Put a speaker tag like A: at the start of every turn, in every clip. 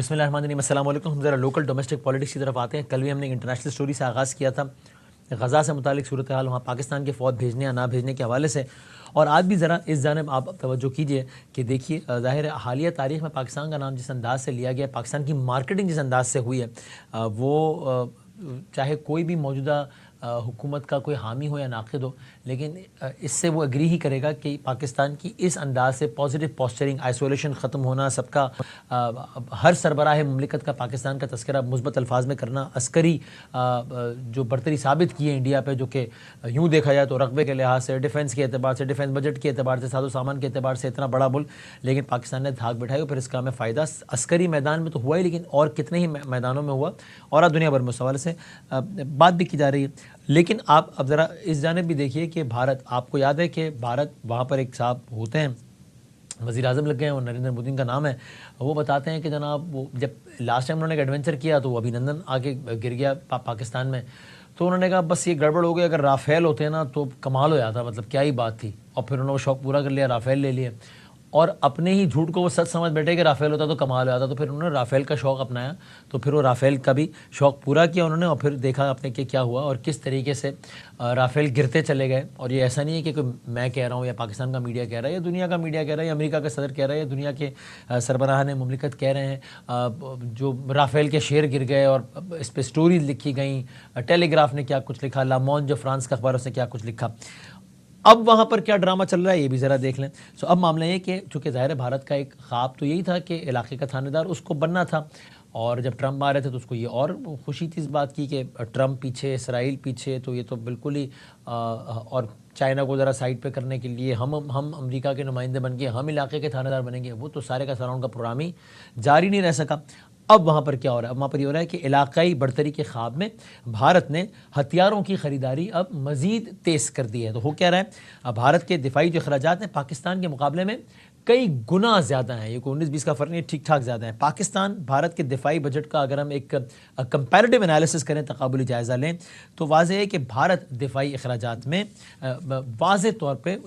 A: بسم اللہ الرحمن الرحیم. السلام علیکم. ہم ذرا لوکل ڈومیسٹک پالیٹکس کی طرف آتے ہیں. کل بھی ہم نے انٹرنیشنل سٹوری سے آغاز کیا تھا, غزہ سے متعلق صورتحال, وہاں پاکستان کے فوج بھیجنے یا نہ بھیجنے کے حوالے سے. اور آج بھی ذرا اس جانب آپ توجہ کیجئے کہ دیکھیے ظاہر ہے حالیہ تاریخ میں پاکستان کا نام جس انداز سے لیا گیا, پاکستان کی مارکیٹنگ جس انداز سے ہوئی ہے, وہ چاہے کوئی بھی موجودہ حکومت کا کوئی حامی ہو یا ناقد ہو, لیکن اس سے وہ اگری ہی کرے گا کہ پاکستان کی اس انداز سے پازیٹیو پوسچرنگ, آئسولیشن ختم ہونا, سب کا ہر سربراہ مملکت کا پاکستان کا تذکرہ مثبت الفاظ میں کرنا, عسکری جو برتری ثابت کی ہے انڈیا پہ, جو کہ یوں دیکھا جائے تو رقبے کے لحاظ سے, ڈیفنس کے اعتبار سے, ڈیفنس بجٹ کے اعتبار سے, ساز و سامان کے اعتبار سے اتنا بڑا ملک, لیکن پاکستان نے دھاک بٹھائی. پھر اس کا ہمیں فائدہ عسکری میدان میں تو ہوا ہی, لیکن اور کتنے ہی میدانوں میں ہوا, اور دنیا بھر میں اس حوالے سے بات بھی کی جا رہی ہے. لیکن آپ اب ذرا اس جانب بھی دیکھیے کہ بھارت, آپ کو یاد ہے کہ بھارت وہاں پر ایک صاحب ہوتے ہیں, وزیر اعظم لگ گئے ہیں, اور نریندر مودی کا نام ہے, وہ بتاتے ہیں کہ جناب وہ جب لاسٹ ٹائم انہوں نے ایک ایڈونچر کیا تو وہ ابھینندن آگے گر گیا پاکستان میں, تو انہوں نے کہا بس یہ گڑبڑ ہو گئی, اگر رافیل ہوتے ہیں نا تو کمال ہو جاتا, مطلب کیا ہی بات تھی. اور پھر انہوں نے وہ شوق پورا کر لیا, رافیل لے لیے, اور اپنے ہی جھوٹ کو وہ سچ سمجھ بیٹھے کہ رافیل ہوتا تو کمال ہو جاتا. تو پھر انہوں نے رافیل کا شوق اپنایا, تو پھر وہ رافیل کا بھی شوق پورا کیا انہوں نے, اور پھر دیکھا آپ نے کہ کیا ہوا اور کس طریقے سے رافیل گرتے چلے گئے. اور یہ ایسا نہیں ہے کہ کوئی میں کہہ رہا ہوں یا پاکستان کا میڈیا کہہ رہا ہے یا دنیا کا میڈیا کہہ رہا ہے یا امریکہ کا صدر کہہ رہا ہے یا دنیا کے سربراہان مملکت کہہ رہے ہیں, جو رافیل کے شیر گر گئے اور اس پہ سٹوریز لکھی گئیں, ٹیلی گراف نے کیا کچھ لکھا, لامون جو فرانس کا اخبار اس نے کیا کچھ لکھا. اب وہاں پر کیا ڈرامہ چل رہا ہے یہ بھی ذرا دیکھ لیں. اب معاملہ یہ کہ چونکہ ظاہر بھارت کا ایک خواب تو یہی تھا کہ علاقے کا تھانے دار اس کو بننا تھا, اور جب ٹرمپ آ رہے تھے تو اس کو یہ اور خوشی تھی اس بات کی کہ ٹرمپ پیچھے, اسرائیل پیچھے, تو یہ تو بالکل ہی اور چائنا کو ذرا سائڈ پہ کرنے کے لیے ہم امریکہ کے نمائندے بن کے ہم علاقے کے تھانے دار بنیں گے. وہ تو سارے کا سارا ان کا پروگرام ہی جاری نہیں رہ سکا. اب وہاں پر کیا ہو رہا ہے؟ اب وہاں پر یہ ہو رہا ہے کہ علاقائی برتری کے خواب میں بھارت نے ہتھیاروں کی خریداری اب مزید تیز کر دی ہے. تو ہو کیا رہا ہے, اب بھارت کے دفاعی جو اخراجات ہیں پاکستان کے مقابلے میں کئی گنا زیادہ ہیں. یہ کوئی 19-20 کا فرق نہیں, ٹھیک ٹھاک زیادہ ہیں. پاکستان بھارت کے دفاعی بجٹ کا اگر ہم ایک کمپیریٹیو انالیسس کریں, تقابلی جائزہ لیں, تو واضح ہے کہ بھارت دفاعی اخراجات میں واضح طور پہ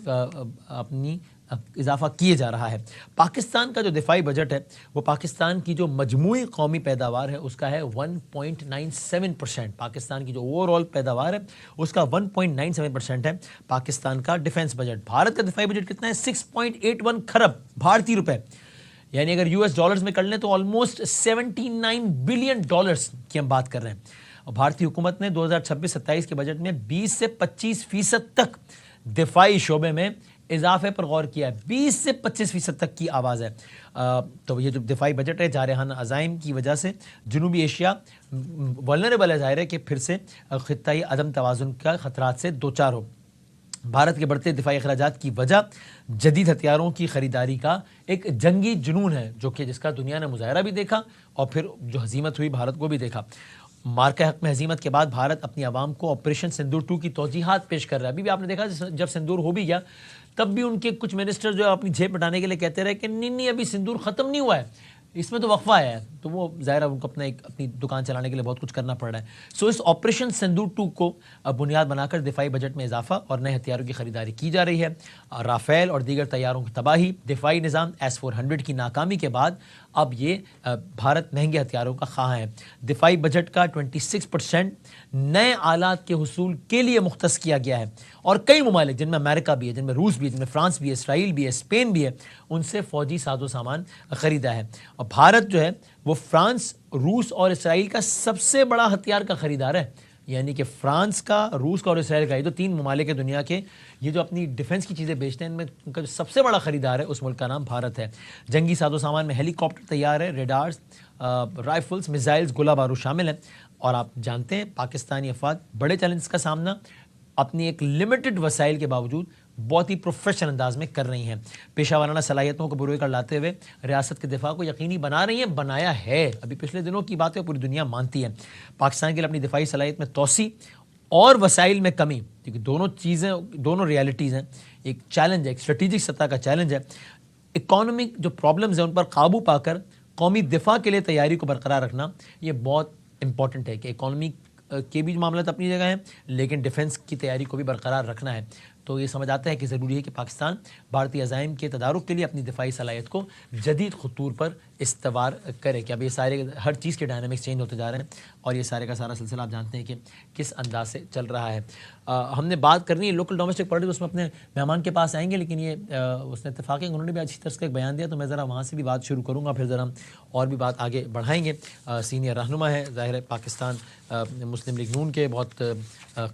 A: اپنی اضافہ کیے جا رہا ہے. پاکستان کا جو دفاعی بجٹ ہے وہ پاکستان کی جو مجموعی قومی پیداوار ہے اس کا ہے 1.97%. پاکستان کی جو اوور آل پیداوار ہے اس کا 1.97% ہے پاکستان کا ڈیفنس بجٹ. بھارت کا دفاعی بجٹ کتنا ہے؟ 6.81 کھرب بھارتی روپے, یعنی اگر US ڈالرز میں کر لیں تو آلموسٹ 79 بلین ڈالرز کی ہم بات کر رہے ہیں. اور بھارتی حکومت نے 2026-27 کے بجٹ میں 20 سے 25% تک دفاعی شعبے میں اضافے پر غور کیا ہے. 20 سے 25% تک کی آواز ہے. تو یہ جو دفاعی بجٹ ہے جارحانہ عزائم کی وجہ سے جنوبی ایشیا ولنریبل ہے, ظاہر ہے کہ پھر سے خطائی عدم توازن کا خطرات سے دوچار ہو. بھارت کے بڑھتے دفاعی اخراجات کی وجہ جدید ہتھیاروں کی خریداری کا ایک جنگی جنون ہے, جو کہ جس کا دنیا نے مظاہرہ بھی دیکھا اور پھر جو ہزیمت ہوئی بھارت کو بھی دیکھا. مارکہ حق میں ہزیمت کے بعد بھارت اپنی عوام کو آپریشن سندور 2 کی توضیحات پیش کر رہا ہے. ابھی بھی آپ نے دیکھا جب سندور ہو بھی گیا تب بھی ان کے کچھ منسٹر جو اپنی جیب بٹانے کے لیے کہتے رہے کہ نہیں ابھی سندور ختم نہیں ہوا ہے, اس میں تو وقفہ ہے. تو وہ ظاہر ہے ان کو اپنی دکان چلانے کے لیے بہت کچھ کرنا پڑ رہا ہے. سو اس آپریشن سندور 2 کو بنیاد بنا کر دفاعی بجٹ میں اضافہ اور نئے ہتھیاروں کی خریداری کی جا رہی ہے. رافیل اور دیگر طیاروں کی تباہی, دفاعی نظام S-400 کی ناکامی کے بعد اب یہ بھارت مہنگے ہتھیاروں کا خواہاں ہے. دفاعی بجٹ کا 26% نئے آلات کے حصول کے لیے مختص کیا گیا ہے, اور کئی ممالک جن میں امریکہ بھی ہے, جن میں روس بھی ہے, جن میں فرانس بھی ہے, اسرائیل بھی ہے, اسپین بھی ہے, ان سے فوجی ساز و سامان خریدا ہے. اور بھارت جو ہے وہ فرانس, روس اور اسرائیل کا سب سے بڑا ہتھیار کا خریدار ہے. یعنی کہ فرانس کا, روس کا اور اسرائیل کا, یہ تو 3 ممالک ہے دنیا کے, یہ جو اپنی ڈیفنس کی چیزیں بیچتے ہیں ان میں ان کا جو سب سے بڑا خریدار ہے اس ملک کا نام بھارت ہے. جنگی ساز و سامان میں ہیلی کاپٹر تیار ہے, ریڈارز, رائفلز, میزائلز, گولہ بارود شامل ہیں. اور آپ جانتے ہیں پاکستانی افواج بڑے چیلنجز کا سامنا اپنی ایک لمیٹڈ وسائل کے باوجود بہت ہی پروفیشنل انداز میں کر رہی ہیں. پیشہ ورانہ صلاحیتوں کو بروئے کر لاتے ہوئے ریاست کے دفاع کو یقینی بنا رہی ہیں, بنایا ہے. ابھی پچھلے دنوں کی بات ہے, پوری دنیا مانتی ہے. پاکستان کے لیے اپنی دفاعی صلاحیت میں توسیع اور وسائل میں کمی, کیونکہ دونوں چیزیں, دونوں ریالٹیز ہیں. ایک چیلنج ہے, ایک اسٹریٹجک سطح کا چیلنج ہے. اکانومک جو پرابلمز ہیں ان پر قابو پا کر قومی دفاع کے لیے تیاری کو برقرار رکھنا یہ بہت امپورٹنٹ ہے کہ اکانومی کے بھی معاملات اپنی جگہ ہیں, لیکن ڈیفنس کی تیاری کو بھی برقرار رکھنا ہے. تو یہ سمجھ آتا ہے کہ ضروری ہے کہ پاکستان بھارتی عزائم کے تدارک کے لیے اپنی دفاعی صلاحیت کو جدید خطور پر استوار کرے کہ اب یہ سارے ہر چیز کے ڈائنامکس چینج ہوتے جا رہے ہیں اور یہ سارے کا سارا سلسلہ آپ جانتے ہیں کہ کس انداز سے چل رہا ہے. ہم نے بات کرنی ہے لوکل ڈومیسٹک پالیٹکس، اس میں اپنے مہمان کے پاس آئیں گے، لیکن یہ اس نے اتفاق ہے انہوں نے بھی اچھی طرح کا ایک بیان دیا تو میں ذرا وہاں سے بھی بات شروع کروں گا، پھر ذرا ہم اور بھی بات آگے بڑھائیں گے. سینئر رہنما ہے ظاہر ہے پاکستان مسلم لیگ نون کے، بہت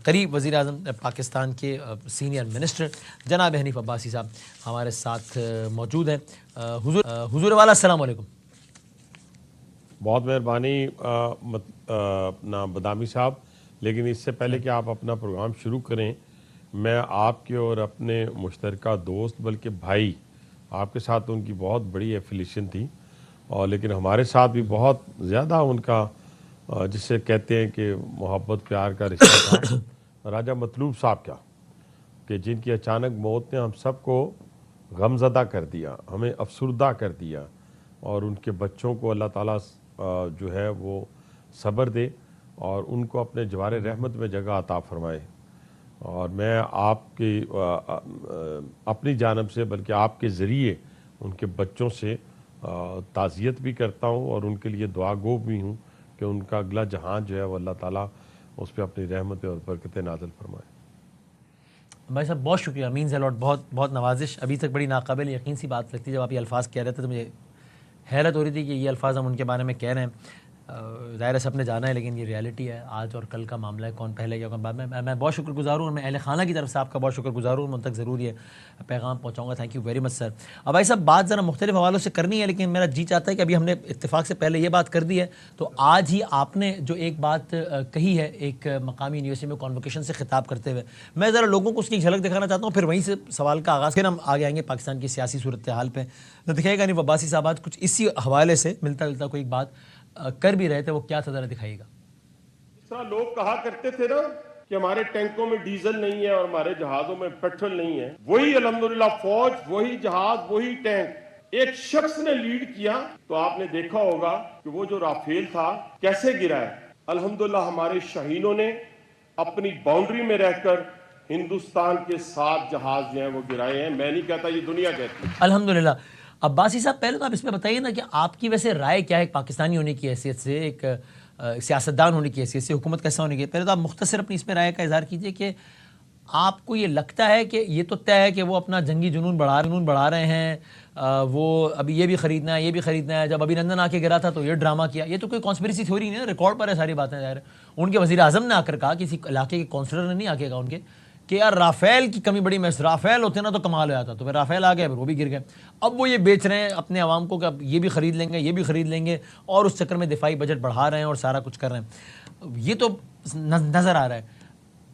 A: قریب وزیر اعظم پاکستان کے، سینئر منسٹر جناب حنیف عباسی صاحب ہمارے ساتھ موجود ہیں. حضور والا السلام علیکم.
B: بہت مہربانی اپنا بدامی صاحب، لیکن اس سے پہلے کہ آپ اپنا پروگرام شروع کریں، میں آپ کے اور اپنے مشترکہ دوست بلکہ بھائی، آپ کے ساتھ ان کی بہت بڑی ایفیلیشن تھی، اور لیکن ہمارے ساتھ بھی بہت زیادہ ان کا جسے کہتے ہیں کہ محبت پیار کا رشتہ تھا راجہ مطلوب صاحب کا، کہ جن کی اچانک موت نے ہم سب کو غمزدہ کر دیا، ہمیں افسردہ کر دیا، اور ان کے بچوں کو اللہ تعالیٰ جو ہے وہ صبر دے اور ان کو اپنے جوار رحمت میں جگہ عطا فرمائے. اور میں آپ کی اپنی جانب سے بلکہ آپ کے ذریعے ان کے بچوں سے تعزیت بھی کرتا ہوں اور ان کے لیے دعا گو بھی ہوں کہ ان کا اگلا جہان جو ہے وہ اللہ تعالیٰ اس پہ اپنی رحمت اور برکت نازل فرمائے.
A: بھائی صاحب بہت شکریہ، مینز اے لاٹ، بہت بہت نوازش. ابھی تک بڑی ناقابل یقین سی بات لگتی ہے جب آپ یہ الفاظ کہہ رہے تھے تو مجھے حیرت ہو رہی تھی کہ یہ الفاظ ہم ان کے بارے میں کہہ رہے ہیں. ظاہر سب نے جانا ہے لیکن یہ ریالٹی ہے، آج اور کل کا معاملہ ہے، کون پہلے کیا کون بعد میں. میں بہت شکر گزار ہوں، میں اہل خانہ کی طرف سے آپ کا بہت شکر گزار ہوں، ان تک ضرور یہ پیغام پہنچاؤں گا. تھینک یو ویری مچ سر. اب بھائی صاحب بات ذرا مختلف حوالوں سے کرنی ہے، لیکن میرا جی چاہتا ہے کہ ابھی ہم نے اتفاق سے پہلے یہ بات کر دی ہے تو آج ہی آپ نے جو ایک بات کہی ہے ایک مقامی یونیورسٹی میں کانوکیشن سے خطاب کرتے ہوئے، میں ذرا لوگوں کو اس کی ایک جھلک دکھانا چاہتا ہوں، پھر وہیں سے سوال کا آغاز، پھر ہم آگے آئیں گے پاکستان کی سیاسی صورتحال پہ. تو دکھائے گا نہیں عباسی صاحب آج کچھ اسی حوالے سے ملتا جلتا کوئی بات کر بھی رہے تھے، وہ کیا تھا ذرا دکھائیے گا.
B: اس طرح لوگ کہا کرتے تھے نا کہ ہمارے ٹینکوں میں ڈیزل نہیں ہے اور ہمارے جہازوں میں پیٹرول نہیں ہے، وہی الحمدللہ فوج، وہی جہاز، وہی ٹینک ایک شخص نے لیڈ کیا. تو آپ نے دیکھا ہوگا کہ وہ جو رافیل تھا کیسے گرا ہے. الحمدللہ ہمارے شہینوں نے اپنی باؤنڈری میں رہ کر ہندوستان کے 7 جہاز جو ہیں وہ گرائے ہیں. میں نہیں کہتا، یہ دنیا کہتی ہے.
A: الحمدللہ. عباسی صاحب پہلے تو آپ اس میں بتائیے نا کہ آپ کی ویسے رائے کیا ہے ایک پاکستانی ہونے کی حیثیت سے، ایک سیاستدان ہونے کی حیثیت سے، حکومت کیسا ہونے کی. پہلے تو آپ مختصر اپنی اس میں رائے کا اظہار کیجئے کہ آپ کو یہ لگتا ہے کہ یہ تو طے ہے کہ وہ اپنا جنگی جنون بڑھا رہے ہیں، وہ ابھی یہ بھی خریدنا ہے، یہ بھی خریدنا ہے، جب ابھی نندن آ کے گرا تھا تو یہ ڈرامہ کیا. یہ تو کوئی کانسپریسی تھیوری نہیں ہے، ریکارڈ پر ہے ساری باتیں. ظاہر ہے ان کے وزیر اعظم نے آ کر کہا، کسی علاقے کے کونسلر نے نہیں آ کے کہا ان کے، کہ یار رافیل کی کمی بڑی محض، رافیل ہوتے نا تو کمال ہو جاتا. تو پھر رافیل آ گیا، پھر وہ بھی گر گئے. اب وہ یہ بیچ رہے ہیں اپنے عوام کو کہ اب یہ بھی خرید لیں گے، یہ بھی خرید لیں گے، اور اس چکر میں دفاعی بجٹ بڑھا رہے ہیں اور سارا کچھ کر رہے ہیں. یہ تو نظر آ رہا ہے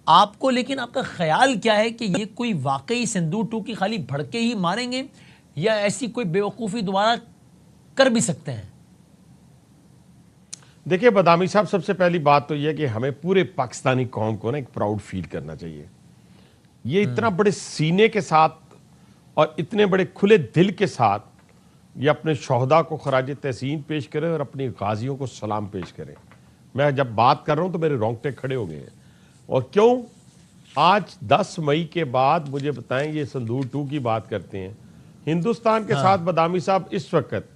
A: آپ کو. لیکن آپ کا خیال کیا ہے کہ یہ کوئی واقعی سندور 2 کی خالی بھڑکے ہی ماریں گے یا ایسی کوئی بیوقوفی دوبارہ کر بھی سکتے ہیں؟
B: دیکھیں بدامی صاحب، سب سے پہلی بات تو یہ ہے کہ ہمیں پورے پاکستانی قوم کو نا ایک پراؤڈ فیل کرنا چاہیے. یہ اتنا بڑے سینے کے ساتھ اور اتنے بڑے کھلے دل کے ساتھ یہ اپنے شہداء کو خراج تحسین پیش کرے اور اپنی غازیوں کو سلام پیش کرے. میں جب بات کر رہا ہوں تو میرے رونگٹے کھڑے ہو گئے ہیں. اور کیوں؟ آج 10 مئی کے بعد مجھے بتائیں، یہ سندور 2 کی بات کرتے ہیں. ہندوستان کے ساتھ بدامی صاحب اس وقت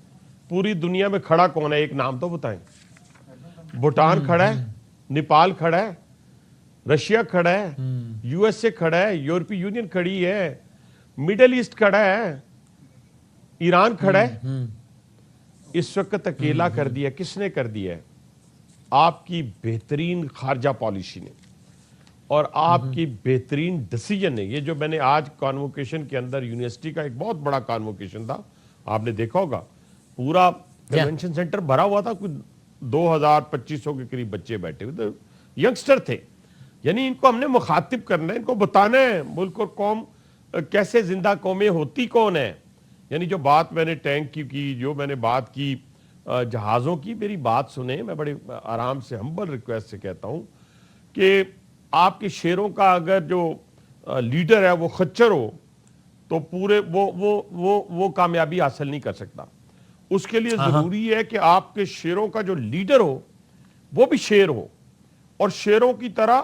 B: پوری دنیا میں کھڑا کون ہے؟ ایک نام تو بتائیں. بھوٹان کھڑا ہے، نیپال کھڑا ہے، رشیا کھڑا ہے، یو ایس اے کھڑا ہے، یورپی یونین کھڑی ہے، مڈل ایسٹ کھڑا ہے، ایران کھڑا ہے. اس وقت اکیلا کر دیا. کس نے کر دیا ہے؟ آپ کی بہترین خارجہ پالیسی نے اور آپ کی بہترین ڈیسیجن نے. یہ جو میں نے آج کانوکیشن کے اندر یونیورسٹی کا ایک بہت بڑا کانوکیشن تھا، آپ نے دیکھا ہوگا پورا کنونشن سینٹر بھرا ہوا تھا، کچھ 2200 کے قریب بچے بیٹھے ہوئے، ینگسٹر تھے. یعنی ان کو ہم نے مخاطب کرنا ہے، ان کو بتانا ہے ملک اور قوم کیسے زندہ قومیں ہوتی کون ہے. یعنی جو بات میں نے ٹینک کی، جو میں نے بات کی جہازوں کی، میری بات سنیں. میں بڑے آرام سے ہمبل ریکویسٹ سے کہتا ہوں کہ آپ کے شیروں کا اگر جو لیڈر ہے وہ خچر ہو تو پورے وہ کامیابی حاصل نہیں کر سکتا. اس کے لیے ضروری ہے کہ آپ کے شیروں کا جو لیڈر ہو وہ بھی شیر ہو اور شیروں کی طرح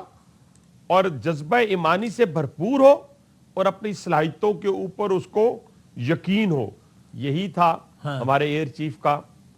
B: اور جذبہ ایمانی سے بھرپور ہو اور اپنی صلاحیتوں کے اوپر اس کو یقین ہو. یہی تھا ہمارے ایئر چیف کا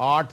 B: 8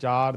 B: 4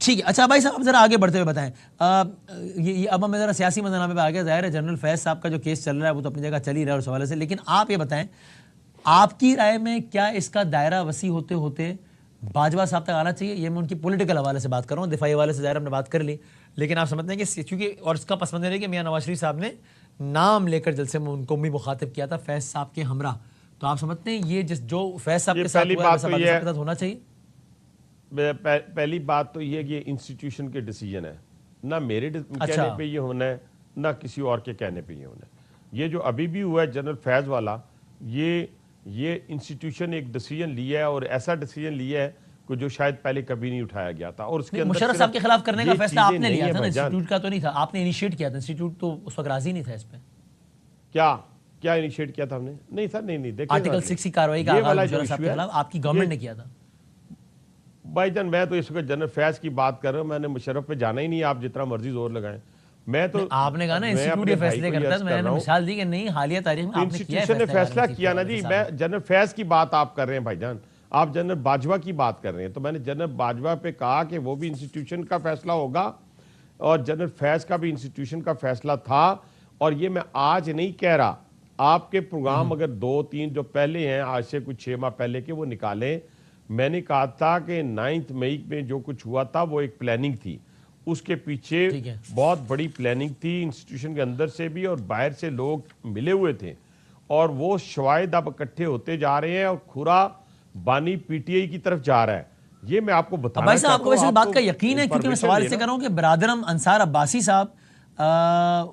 A: ٹھیک ہے. اچھا بھائی صاحب اب ذرا آگے بڑھتے ہوئے بتائیں, اب ہم ذرا سیاسی منظرنامے پہ آگے. ظاہر ہے جنرل فیض صاحب کا جو کیس چل رہا ہے وہ تو اپنی جگہ چل ہی رہا ہے اس حوالے سے, لیکن آپ یہ بتائیں آپ کی رائے میں کیا اس کا دائرہ وسیع ہوتے ہوتے باجوہ صاحب تک آنا چاہیے؟ یہ میں ان کی پولیٹیکل حوالے سے بات کر رہا ہوں, دفاعی حوالے سے ظاہر ہم نے بات کر لی, لیکن آپ سمجھتے ہیں کہ کیونکہ اور اس کا پس منظر ہے کہ میاں نواز شریف صاحب نے نام لے کر جلسے میں ان کو بھی مخاطب کیا تھا فیض صاحب کے ہمراہ, تو آپ سمجھتے ہیں یہ جو فیض صاحب کے ساتھ ہوا ہے ویسا باجوہ صاحب کے ساتھ ہونا چاہیے؟
B: پہلی بات تو یہ ہے کہ یہ انسٹیٹیوشن کے ڈیسیجن ہے, نہ میرے کہنے پہ یہ ہونا ہے نہ کسی اور کے کہنے پہ یہ ہونا ہے. یہ جو ابھی بھی ہوا ہے جنرل فیض والا, یہ انسٹیٹیوشن ایک ڈیسیجن لیا ہے, اور ایسا ڈیسیجن لیا ہے کہ جو شاید پہلے کبھی نہیں اٹھایا گیا تھا. اور اس کے اندر
A: مشرف صاحب کے خلاف کرنے کا فیصلہ آپ نے لیا تھا نا, انسٹیٹیوٹ کا تو نہیں تھا, آپ نے انیشیٹ کیا تھا, انسٹیٹیوٹ تو اس وقت راضی نہیں تھا اس پہ.
B: کیا انیشیٹ کیا تھا ہم نے؟ نہیں سر, نہیں دیکھیں
A: آرٹیکل 6 کی کارروائی کا آغاز مشرف صاحب کے خلاف آپ کی گورنمنٹ نے کیا تھا.
B: بھائی جان میں تو اس وقت جنرل فیض کی بات کر رہا ہوں, میں نے مشرف پہ جانا ہی نہیں, آپ جتنا مرضی زور لگائیں. میں تو
A: آپ نے کہا نا انسٹیٹیوٹ یہ فیصلے کرتا ہے, میں نے مثال دی کہ نہیں حالیہ تاریخ میں آپ نے کیا ہے
B: انسٹیٹیوشن نے فیصلہ کیا نا جی. میں جنرل فیض کی بات آپ کر رہے ہیں بھائی جان, آپ جنرل باجوہ کی بات کر رہے ہیں, تو میں نے جنرل باجوہ پہ کہا کہ وہ بھی انسٹیٹیوشن کا فیصلہ ہوگا اور جنرل فیض کا بھی انسٹیٹیوشن کا فیصلہ تھا. اور یہ میں آج نہیں کہہ رہا, آپ کے پروگرام اگر 2-3 جو پہلے ہیں آج سے کچھ 6 ماہ پہلے کے وہ نکالیں, میں نے کہا تھا کہ 9 مئی میں جو کچھ ہوا تھا وہ ایک پلاننگ تھی, اس کے پیچھے بہت بڑی پلاننگ تھی انسٹیٹیوشن کے اندر سے بھی اور باہر سے لوگ ملے ہوئے تھے, اور وہ شواہد اب اکٹھے ہوتے جا رہے ہیں اور کھرا بانی پی ٹی آئی کی طرف جا رہا ہے. یہ میں آپ کو بتانا
A: بھائی صاحب
B: چاہتا
A: آپ کو ویسے
B: ہوں.
A: بات کا یقین ہے, کیونکہ میں سوال سے کر رہا ہوں کہ برادرم انصار عباسی صاحب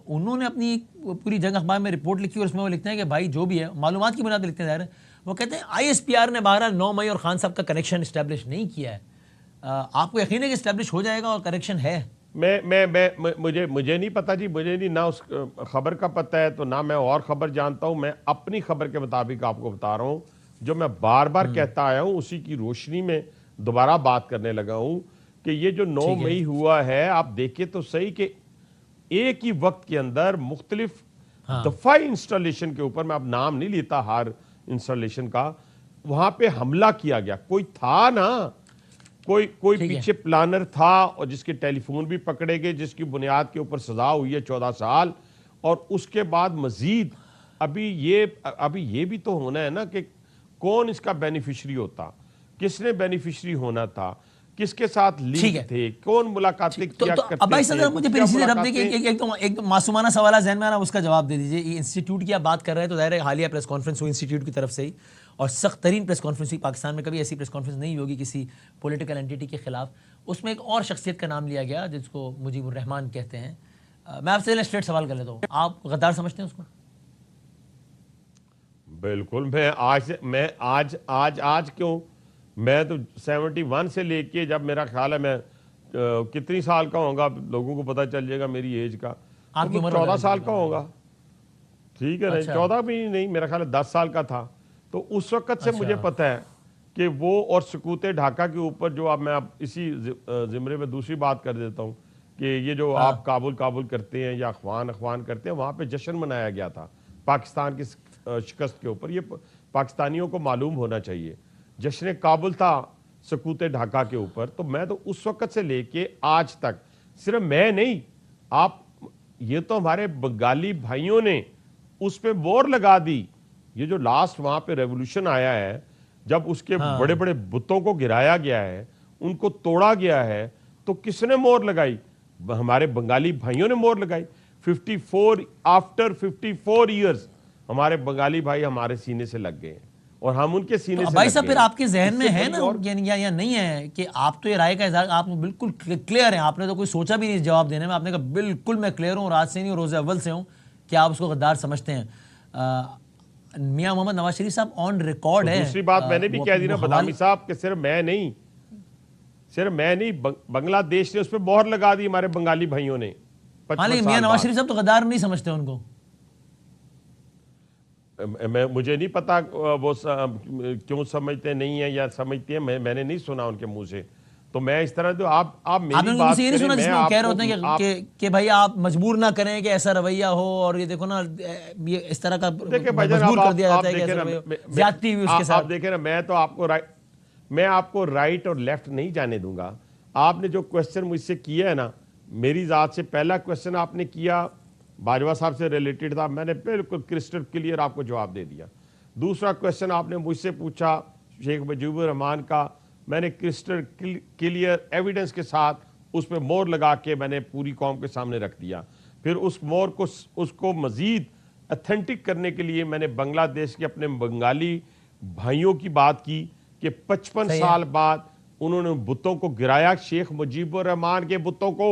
A: انہوں نے اپنی پوری جنگ اخبار میں رپورٹ لکھی, اور اس میں وہ لکھتے ہیں کہ بھائی جو بھی ہے معلومات کی بنیاد پہ لکھتے ہیں, ظاہر ہے وہ کہتے ہیں آئی ایس پی آر نے بہرحال 9 مئی اور خان صاحب کا کنیکشن اسٹیبلش نہیں کیا ہے. آپ کو یقین ہے کہ اسٹیبلش ہو جائے گا اور کنیکشن ہے؟
B: مجھے نہیں پتا جی, مجھے نہیں نہ اس خبر کا پتہ ہے تو نہ میں اور خبر جانتا ہوں. میں اپنی خبر کے مطابق آپ کو بتا رہا ہوں, جو میں بار بار کہتا آیا ہوں اسی کی روشنی میں دوبارہ بات کرنے لگا ہوں کہ یہ جو 9 مئی ہوا ہے, آپ دیکھیں تو صحیح کہ ایک ہی وقت کے اندر مختلف دفاعی انسٹالیشن کے اوپر, میں اب نام نہیں لیتا ہر انسٹالیشن کا, وہاں پہ حملہ کیا گیا. کوئی تھا نا, کوئی پیچھے پلانر تھا, اور جس کے ٹیلی فون بھی پکڑے گئے, جس کی بنیاد کے اوپر سزا ہوئی ہے 14 سال. اور اس کے بعد مزید ابھی یہ بھی تو ہونا ہے نا کہ کون اس کا بینیفیشری ہوتا, کس نے بینیفیشری ہونا تھا, کس کے ساتھ لنک تھے, کون ملاقاتیں کیا کرتے تھے.
A: اب بھائی صاحب مجھے پھر اسی سے رب دے کہ ایک معصومانہ سوال ہے ذہن میں آ رہا, اس کا جواب دے دیجیے. یہ انسٹیٹیوٹ کی آپ بات کر رہے ہیں تو ظاہر ہے حالیہ پریس کانفرنس ہوئی انسٹیٹیوٹ کی طرف سے ہی, اور سخت ترین پریس کانفرنس ہوئی, پاکستان میں کبھی ایسی پریس کانفرنس نہیں ہوگی کسی پولیٹیکل اینٹیٹی کے خلاف. اس میں ایک اور شخصیت کا نام لیا گیا جس کو مجیب الرحمان کہتے ہیں. میں آپ سے اسٹریٹ سوال کر لیتا ہوں, آپ غدار سمجھتے ہیں اس کو؟
B: بالکل. میں آج کیوں, میں تو 71 سے لے کے, جب میرا خیال ہے میں کتنی سال کا ہوں گا, لوگوں کو پتہ چل جائے گا میری ایج کا,
A: آپ کی عمر
B: 14 سال کا ہوگا. ٹھیک ہے نا, 14 بھی نہیں, میرا خیال ہے 10 سال کا تھا. تو اس وقت سے مجھے پتہ ہے کہ وہ, اور سکوت ڈھاکہ کے اوپر جو اب میں اسی زمرے میں دوسری بات کر دیتا ہوں کہ یہ جو آپ کابل کرتے ہیں یا اخوان کرتے ہیں, وہاں پہ جشن منایا گیا تھا پاکستان کی شکست کے اوپر. یہ پاکستانیوں کو معلوم ہونا چاہیے, جشن کابل تھا سکوت ڈھاکہ کے اوپر. تو میں تو اس وقت سے لے کے آج تک, صرف میں نہیں, یہ تو ہمارے بنگالی بھائیوں نے اس پہ مور لگا دی. یہ جو لاسٹ وہاں پہ ریولوشن آیا ہے, جب اس کے بڑے بڑے بتوں کو گرایا گیا ہے, ان کو توڑا گیا ہے, تو کس نے مور لگائی؟ ہمارے بنگالی بھائیوں نے مور لگائی. 54 ایئرز ہمارے بنگالی بھائی ہمارے سینے سے لگ گئے ہیں, اور ہم ان کے سینے سے لگ گئے.
A: بھائی صاحب پھر آپ کے ذہن میں ہے نا یا نہیں ہے کہ آپ تو یہ رائے کا اظہار, آپ بالکل کلیئر ہیں, آپ نے تو کوئی سوچا بھی نہیں جواب دینے میں, آپ نے کہا بالکل میں کلیئر ہوں, رات سے نہیں اور روز اول سے ہوں کہ آپ اس کو غدار سمجھتے ہیں. میاں محمد نواز شریف صاحب آن ریکارڈ ہے.
B: دوسری بات میں نے بھی کہہ دی نا بدامی صاحب کہ صرف میں نہیں, بنگلہ دیش نے اس پہ مہر لگا دی, ہمارے بنگالی بھائیوں نے.
A: میاں نواز شریف صاحب تو غدار نہیں سمجھتے ان کو.
B: مجھے نہیں پتا وہ کیوں سمجھتے نہیں ہیں یا سمجھتے ہیں, میں نے نہیں سنا ان کے منہ سے. تو میں اس طرح جو آپ میری بات
A: یہ نہیں سنا جس میں وہ کہہ رہے ہوتے ہیں کہ بھائی آپ مجبور نہ کریں کہ ایسا رویہ ہو, اور یہ دیکھو نا یہ اس طرح کا مجبور کر دیا جاتا ہے کہ زیادتی ہوئی اس کے ساتھ.
B: آپ دیکھیں نا, میں آپ کو رائٹ اور لیفٹ نہیں جانے دوں گا. آپ نے جو کوشچن مجھ سے کیا ہے نا, میری ذات سے پہلا کوشچن آپ نے کیا باجوہ صاحب سے ریلیٹڈ تھا, میں نے بالکل کرسٹل کلیئر آپ کو جواب دے دیا. دوسرا کوشچن آپ نے مجھ سے پوچھا شیخ مجیب الرحمان کا, میں نے کرسٹل کلیئر ایویڈنس کے ساتھ اس پہ مور لگا کے میں نے پوری قوم کے سامنے رکھ دیا. پھر اس مور کو اس کو مزید اتھینٹک کرنے کے لیے میں نے بنگلہ دیش کے اپنے بنگالی بھائیوں کی بات کی کہ 55 سال بعد انہوں نے بتوں کو گرایا, شیخ مجیب الرحمان کے بتوں کو,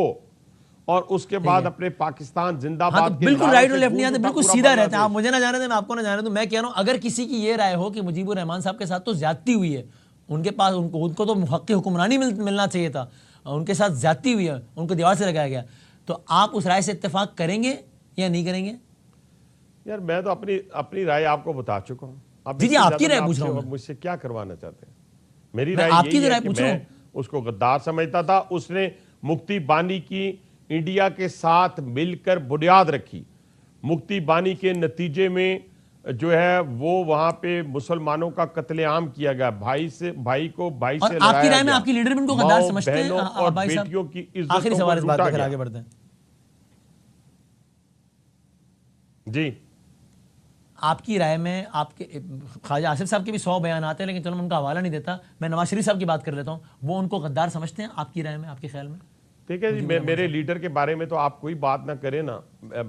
B: اور اس کے بعد اپنے پاکستان زندہ باد کے
A: بالکل رائٹ اور لیفٹ نہیں آتے, بالکل سیدھا رہتے ہیں آپ. مجھے نہ جانے دیں, میں آپ کو نہ جانے دوں. میں کہہ رہا ہوں اگر کسی کی یہ رائے ہو کہ مجیب الرحمان صاحب کے ساتھ تو زیادتی ہوئی ہے, ان کے پاس ان کو تو حق حکمرانی ملنا چاہیے تھا, ان کے ساتھ زیادتی ہوئی ہے, ان کو دیوار سے لگایا گیا, تو آپ اس رائے سے اتفاق کریں گے یا نہیں کریں گے؟
B: یار میں تو اپنی رائے آپ کو بتا چکا ہوں.
A: جی آپ کی رائے پوچھ رہا ہوں,
B: مجھ سے کیا کروانا چاہتے ہیں؟ میری رائے یہی ہے کہ میں اس کو غدار سمجھتا تھا. اس نے مکتی بانی کی انڈیا کے ساتھ مل کر بنیاد رکھی. مکتی بانی کے نتیجے میں جو ہے وہ وہاں پہ مسلمانوں کا قتل عام کیا گیا, بھائی سے بھائی کو بھائی سے لڑایا گیا.
A: آپ کی رائے میں آپ کی لیڈر بھی ان کو غدار سمجھتے ہیں
B: اور بیٹیوں کی
A: آخری سوال اس بات پہ پھر آگے بڑھتے ہیں.
B: جی
A: آپ کی رائے میں آپ کے خواجہ آصف صاحب کے بھی 100 بیانات ہیں, لیکن چلو میں ان کا حوالہ نہیں دیتا, میں نواز شریف صاحب کی بات کر لیتا ہوں. وہ ان کو غدار سمجھتے ہیں آپ کی رائے میں, آپ کے خیال میں؟
B: ٹھیک ہے جی, میرے لیڈر کے بارے میں تو آپ کوئی بات نہ کریں نا,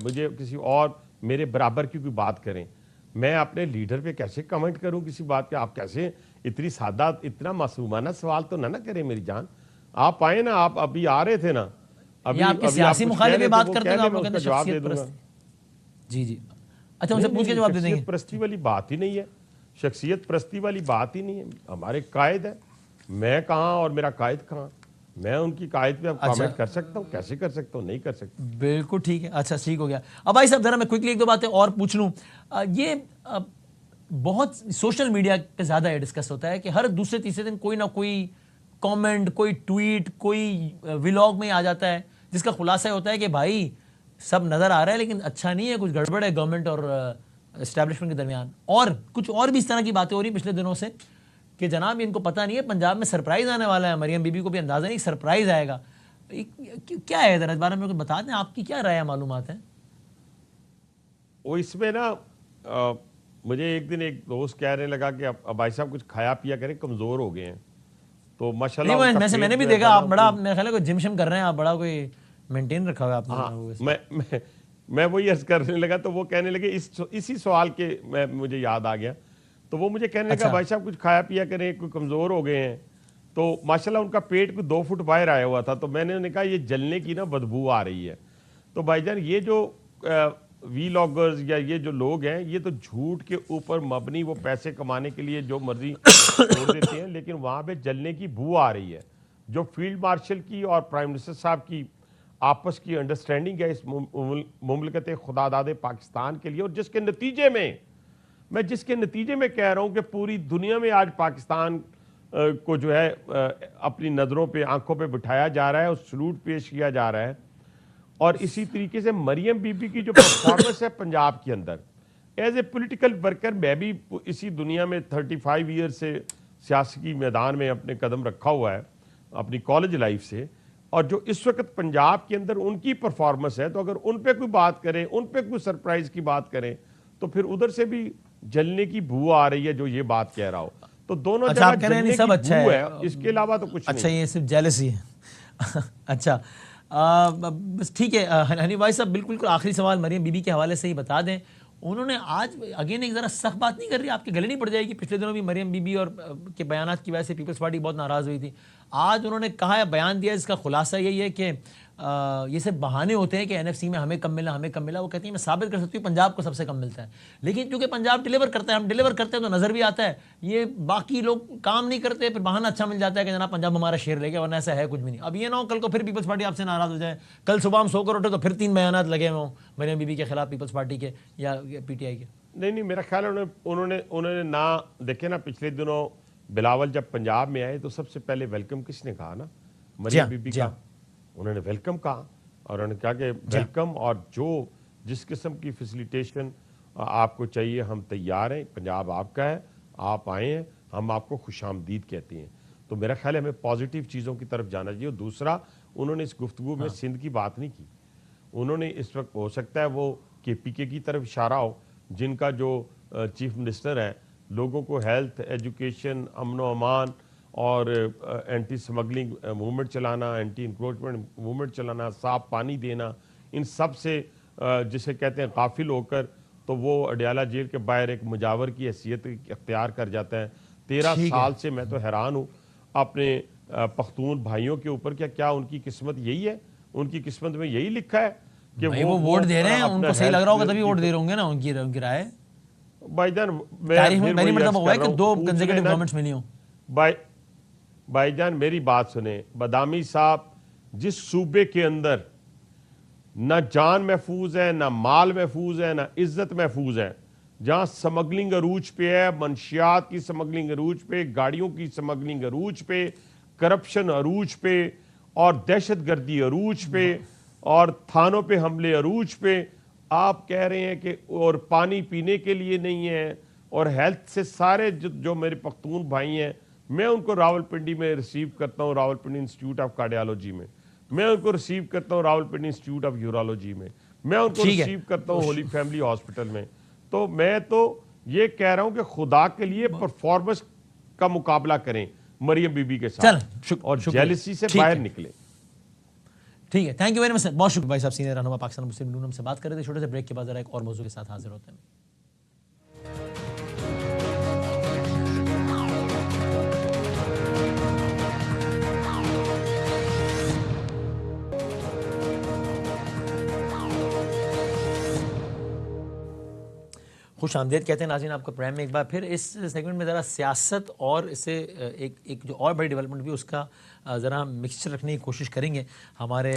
B: مجھے کسی اور میرے برابر کی کوئی بات کریں. میں اپنے لیڈر پہ کیسے کمنٹ کروں کسی بات پہ؟ آپ کیسے اتنی سادہ اتنا معصومانہ سوال تو نہ کریں میری جان. آپ آئے نا, آپ ابھی آ رہے تھے نا, ابھی
A: آپ کی سیاسی مخالف بات کرتے ہیں, آپ
B: میں اس کا جواب دے دوں گا.
A: جی جی اچھا, ان سے پوچھ کے جواب دے دیں گے.
B: شخصیت پرستی والی بات ہی نہیں ہے, شخصیت پرستی والی بات ہی نہیں ہے. ہمارے قائد ہے, میں کہاں اور میرا قائد کہاں؟ میں ان کی قائد پہ کامنٹ کر سکتا ہوں؟ کیسے کر سکتا ہوں؟ نہیں کر سکتا.
A: بالکل ٹھیک ہے, اچھا ٹھیک ہو گیا. اب بھائی صاحب ذرا میں کوئکلی ایک دو باتیں اور پوچھ لوں. یہ بہت سوشل میڈیا پہ زیادہ یہ ڈسکس ہوتا ہے کہ ہر دوسرے تیسرے دن کوئی نہ کوئی کامنٹ, کوئی ٹویٹ, کوئی ولاگ میں آ جاتا ہے جس کا خلاصہ ہوتا ہے کہ بھائی سب نظر آ رہا ہے لیکن اچھا نہیں ہے, کچھ گڑبڑ ہے گورنمنٹ اور اسٹیبلشمنٹ کے درمیان. اور کچھ اور بھی اس طرح کی باتیں ہو رہی ہیں پچھلے دنوں سے کہ جناب ان کو پتہ نہیں ہے پنجاب میں سرپرائز آنے والا ہے, مریم بی بی کو بھی اندازہ نہیں سرپرائز آئے گا. کیا ہے ذرا اس بارے میں کچھ بتا دیں, آپ کی کیا رائے معلومات ہیں؟
B: وہ اس میں نا مجھے ایک دن ایک دوست کہنے لگا کہ اب بھائی صاحب کچھ کھایا پیا کریں, کمزور ہو گئے ہیں. تو ماشاءاللہ
A: میں نے بھی دیکھا آپ بڑا, میرے خیال ہے کوئی جم شم کر رہے ہیں, آپ بڑا کوئی مینٹین رکھا ہوا ہے آپ نے.
B: میں وہی عرض کرنے لگا تو وہ کہنے لگے اسی سوال کے مجھے یاد آ گیا. تو وہ مجھے کہنے لگا بھائی صاحب کچھ کھایا پیا کریں, کوئی کمزور ہو گئے ہیں. تو ماشاءاللہ ان کا پیٹ کوئی 2 فٹ باہر آیا ہوا تھا. تو میں نے انہیں کہا یہ جلنے کی نا بدبو آ رہی ہے. تو بھائی جان یہ جو ویلاگرز یا یہ جو لوگ ہیں یہ تو جھوٹ کے اوپر مبنی وہ پیسے کمانے کے لیے جو مرضی چھوڑ دیتے ہیں, لیکن وہاں پہ جلنے کی بو آ رہی ہے. جو فیلڈ مارشل کی اور پرائم منسٹر صاحب کی آپس کی انڈرسٹینڈنگ ہے اس مملکت خدا داد پاکستان کے لیے, اور جس کے نتیجے میں کہہ رہا ہوں کہ پوری دنیا میں آج پاکستان کو جو ہے اپنی نظروں پہ آنکھوں پہ بٹھایا جا رہا ہے اور سلوٹ پیش کیا جا رہا ہے. اور اسی طریقے سے مریم بی بی کی جو پرفارمنس ہے پنجاب کے اندر ایز اے پولیٹیکل ورکر, میں بھی اسی دنیا میں 35 ایئر سے سیاسی میدان میں اپنے قدم رکھا ہوا ہے اپنی کالج لائف سے, اور جو اس وقت پنجاب کے اندر ان کی پرفارمنس ہے, تو اگر ان پہ کوئی بات کریں, ان پہ کوئی سرپرائز کی بات کریں, تو پھر ادھر سے بھی جلنے کی بو آ رہی ہے جو یہ بات کہہ رہا ہو. تو دونوں جگہ جلنے کی بو ہے, اس کے علاوہ تو کچھ نہیں.
A: اچھا, یہ صرف جیلسی ہے. اچھا بس ٹھیک ہے. حنیف بھائی صاحب بالکل آخری سوال مریم بی بی کے حوالے سے ہی بتا دیں. انہوں نے آج اگین ایک ذرا سخت بات نہیں کر رہی, آپ کے گلے نہیں پڑ جائے گی؟ پچھلے دنوں بھی مریم بی بی اور کے بیانات کی وجہ سے پیپلز پارٹی بہت ناراض ہوئی تھی. آج انہوں نے کہا ہے, بیان دیا, اس کا خلاصہ یہی ہے کہ یہ صرف بہانے ہوتے ہیں کہ این ایف سی میں ہمیں کم ملا, ہمیں کم ملا. وہ کہتی ہیں میں ثابت کر سکتی ہوں پنجاب کو سب سے کم ملتا ہے, لیکن چونکہ پنجاب ڈیلیور کرتا ہے, ہم ڈیلیور کرتے ہیں تو نظر بھی آتا ہے. یہ باقی لوگ کام نہیں کرتے, پھر بہانہ اچھا مل جاتا ہے کہ جناب پنجاب ہمارا شیئر لے گیا, ورنہ ایسا ہے کچھ بھی نہیں. اب یہ نہ ہو کل کو پھر پیپلز پارٹی آپ سے ناراض ہو جائے, کل صبح ہم سو کر اٹھے تو پھر 3 بیانات لگے ہوں مریم بی بی کے خلاف پیپلز پارٹی کے یا پی ٹی آئی کے.
B: نہیں, میرا خیال ہے انہوں نے نہ دیکھے نا. پچھلے دنوں بلاول جب پنجاب میں آئے تو سب سے پہلے ویلکم کس نے کہا نا؟ مریم بی بی کا. انہوں نے ویلکم کہا, اور انہوں نے کہا کہ ویلکم, اور جس قسم کی فیسیلیٹیشن آپ کو چاہیے ہم تیار ہیں, پنجاب آپ کا ہے, آپ آئے ہیں, ہم آپ کو خوش آمدید کہتے ہیں. تو میرا خیال ہے ہمیں پازیٹیو چیزوں کی طرف جانا چاہیے. اور دوسرا, انہوں نے اس گفتگو میں سندھ کی بات نہیں کی. انہوں نے اس وقت ہو سکتا ہے وہ کے پی کے کی طرف اشارہ ہو, جن کا جو چیف منسٹر ہے, لوگوں کو ہیلتھ, ایجوکیشن, امن و امان اور اینٹی سمگلنگ موومنٹ چلانا, اینٹی انکروچمنٹ موومنٹ چلانا, صاف پانی دینا, ان سب سے جسے کہتے ہیں غافل ہو کر تو وہ اڈیالہ جیل کے باہر ایک مجاور کی حیثیت اختیار کر جاتا ہے. 13 سال سے میں تو حیران ہوں اپنے پختون بھائیوں کے اوپر. کیا ان کی قسمت یہی ہے؟ ان کی قسمت میں یہی لکھا ہے کہ
A: وہ ووٹ دے رہے ہیں, ان کو صحیح لگ رہا ہوگا تبھی ووٹ دے رہے ہوں گے نا, ان کی رائے.
B: بھائی جان
A: تاریخ میں پہلی مرتبہ ہوا ہے کہ 2 کنزیکٹیو گورنمنٹس ملی ہوں.
B: بھائی جان میری بات سنیں, بادامی صاحب, جس صوبے کے اندر نہ جان محفوظ ہے, نہ مال محفوظ ہے, نہ عزت محفوظ ہے, جہاں سمگلنگ عروج پہ ہے, منشیات کی سمگلنگ عروج پہ, گاڑیوں کی سمگلنگ عروج پہ, کرپشن عروج پہ, اور دہشت گردی عروج پہ, اور تھانوں پہ حملے عروج پہ, آپ کہہ رہے ہیں کہ اور پانی پینے کے لیے نہیں ہے, اور ہیلتھ سے سارے جو میرے پختون بھائی ہیں, میں ان کو راولپنڈی میں ریسیو کرتا ہوں, راولپنڈی انسٹیٹیوٹ آف کارڈیالوجی میں, میں ان کو ریسیو کرتا ہوں راولپنڈی انسٹیٹیوٹ آف یورولوجی میں, میں ان کو ریسیو کرتا ہوں ہولی فیملی ہاسپٹل میں. تو میں تو یہ کہہ رہا ہوں کہ خدا کے لیے پرفارمنس کا مقابلہ کریں مریم بی بی کے ساتھ, اور جیلسی سے باہر نکلیں.
A: ٹھیک ہے, تھینک یو ویری مچ. بہت شکریہ بھائی صاحب, سینئر رہنما پاکستان مسلم لیگ. ہم سے بات کر رہے تھے. چھوٹے سے بریک کے بعد ذرا ایک اور موضوع کے ساتھ حاضر ہوتے ہیں. خوش آمدید کہتے ہیں ناظرین آپ کو پروگرام میں ایک بار پھر. اس سیگمنٹ میں ذرا سیاست اور اسے ایک جو اور بڑی ڈیولپمنٹ بھی اس کا ذرا ہم مکسچر رکھنے کی کوشش کریں گے. ہمارے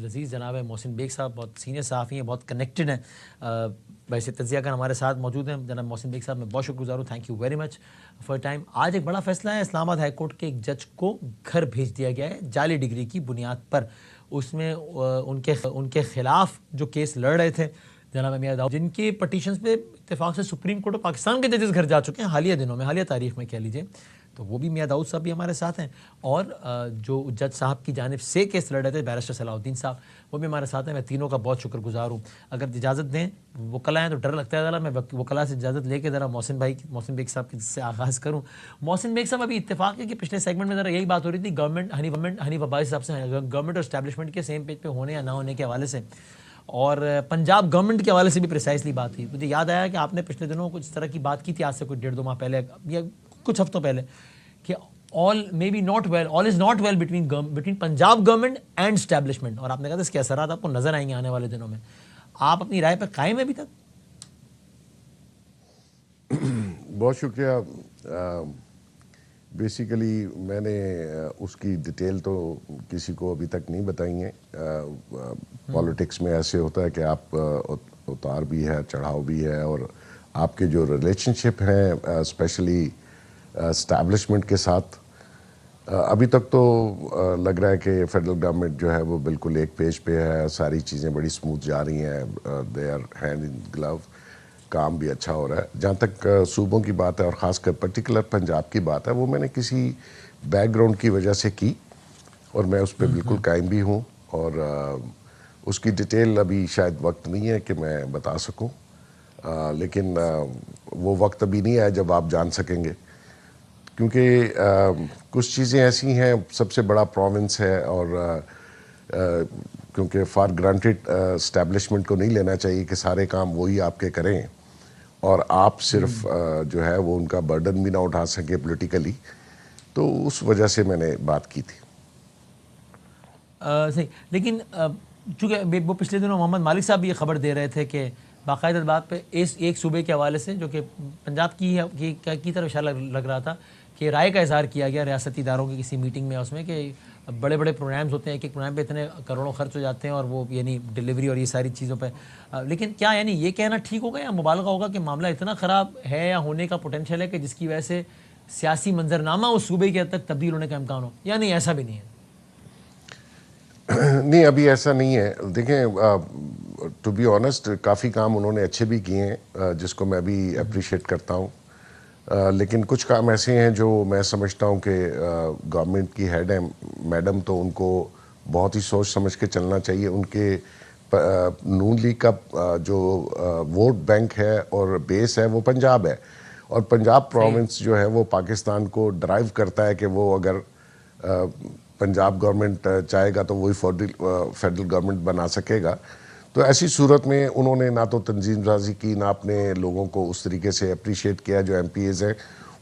A: عزیز جناب محسن بیگ صاحب بہت سینئر صحافی ہیں, بہت کنیکٹڈ ہیں, ویسے تجزیہ کار ہمارے ساتھ موجود ہیں. جناب محسن بیگ صاحب میں بہت شکر گزار ہوں. Thank you very much for time. آج ایک بڑا فیصلہ ہے. اسلام آباد ہائی کورٹ کے ایک جج کو گھر بھیج دیا گیا ہے جعلی ڈگری کی بنیاد پر. اس میں ان کے خلاف جو کیس لڑ رہے تھے جناب میاں داؤد, جن کے پٹیشنز پہ اتفاق سے سپریم کورٹ اور پاکستان کے ججز گھر جا چکے ہیں حالیہ دنوں میں, حالیہ تاریخ میں کہہ لیجئے, تو وہ بھی میاں داؤد صاحب بھی ہمارے ساتھ ہیں. اور جو جج صاحب کی جانب سے کیس لڑ رہے تھے بیرسٹر صلاح الدین صاحب, وہ بھی ہمارے ساتھ ہیں. میں تینوں کا بہت شکر گزار ہوں. اگر اجازت دیں, وکلا ہیں تو ڈر لگتا ہے ذرا, میں وکلا سے اجازت لے کے ذرا محسن بیگ صاحب سے آغاز کروں. محسن بیگ صاحب, ابھی اتفاق ہے کہ پچھلے سیگمنٹ میں ذرا یہی بات ہو رہی تھی گورنمنٹ حنیف عباسی صاحب سے, گورنمنٹ اور اسٹیبلشمنٹ کے سیم پیج پہ ہونے یا نہ ہونے کے حوالے سے, اور پنجاب گورنمنٹ کے حوالے سے بھی پریسائزلی بات ہوئی. مجھے یاد آیا کہ آپ نے پچھلے دنوں کچھ اس طرح کی بات کی تھی, آج سے کچھ 1.5-2 ماہ پہلے یا کچھ ہفتوں پہلے, کہ all is not well between Punjab government and establishment, اور آپ نے کہا تھا اس کے اثرات آپ کو نظر آئیں گے آنے والے دنوں میں. آپ اپنی رائے پہ قائم ہیں ابھی تک؟
C: بہت شکریہ. بیسیکلی میں نے اس کی ڈیٹیل تو کسی کو ابھی تک نہیں بتائی ہیں. پالیٹکس میں ایسے ہوتا ہے کہ آپ اتار بھی ہے, چڑھاؤ بھی ہے, اور آپ کے جو ریلیشن شپ ہیں اسپیشلی اسٹیبلشمنٹ کے ساتھ, ابھی تک تو لگ رہا ہے کہ فیڈرل گورنمنٹ جو ہے وہ بالکل ایک پیج پہ ہے, ساری چیزیں بڑی سموتھ جا رہی ہیں, دے آر ہینڈ ان گلو, کام بھی اچھا ہو رہا ہے. جہاں تک صوبوں کی بات ہے اور خاص کر پرٹیکولر پنجاب کی بات ہے, وہ میں نے کسی بیک گراؤنڈ کی وجہ سے کی, اور میں اس پہ بالکل قائم بھی ہوں, اور اس کی ڈیٹیل ابھی شاید وقت نہیں ہے کہ میں بتا سکوں, لیکن وہ وقت ابھی نہیں ہے جب آپ جان سکیں گے, کیونکہ کچھ چیزیں ایسی ہیں, سب سے بڑا پروونس ہے, اور کیونکہ فار گرانٹیڈ اسٹیبلشمنٹ کو نہیں لینا چاہیے کہ سارے کام وہی آپ کے کریں, اور آپ صرف جو ہے وہ ان کا برڈن بھی نہ اٹھا سکیں پولیٹیکلی, تو اس وجہ سے میں نے بات کی تھی.
A: صحیح, لیکن چونکہ وہ پچھلے دنوں محمد مالک صاحب بھی یہ خبر دے رہے تھے کہ باقاعدہ بات پہ ایک صوبے کے حوالے سے جو کہ پنجاب کی طرف اشارہ لگ رہا تھا, کہ رائے کا اظہار کیا گیا ریاستی اداروں کی کسی میٹنگ میں, اس میں کہ بڑے بڑے پروگرامز ہوتے ہیں, ایک پروگرام پہ اتنے کروڑوں خرچ ہو جاتے ہیں, اور وہ یعنی ڈلیوری اور یہ ساری چیزوں پہ, لیکن کیا یعنی یہ کہنا ٹھیک ہوگا یا مبالغہ ہوگا کہ معاملہ اتنا خراب ہے یا ہونے کا پوٹینشیل ہے کہ جس کی وجہ سے سیاسی منظرنامہ اس صوبے کے حد تک تبدیل ہونے کا امکان ہو, یا نہیں ایسا بھی نہیں ہے؟
C: نہیں, ابھی ایسا نہیں ہے. دیکھیں, ٹو بی آنیسٹ کافی کام انہوں نے اچھے بھی کیے ہیں, جس کو میں بھی اپریشیٹ کرتا ہوں. لیکن کچھ کام ایسے ہیں جو میں سمجھتا ہوں کہ گورنمنٹ کی ہیڈ ہیں میڈم، تو ان کو بہت ہی سوچ سمجھ کے چلنا چاہیے. ان کے نون لیگ کا جو ووٹ بینک ہے اور بیس ہے وہ پنجاب ہے، اور پنجاب پروونس جو ہے وہ پاکستان کو ڈرائیو کرتا ہے کہ وہ اگر پنجاب گورنمنٹ چاہے گا تو وہی فیڈرل گورنمنٹ بنا سکے گا. تو ایسی صورت میں انہوں نے نہ تو تنظیم سازی کی، نہ اپنے لوگوں کو اس طریقے سے اپریشیٹ کیا. جو ایم پی ایز ہیں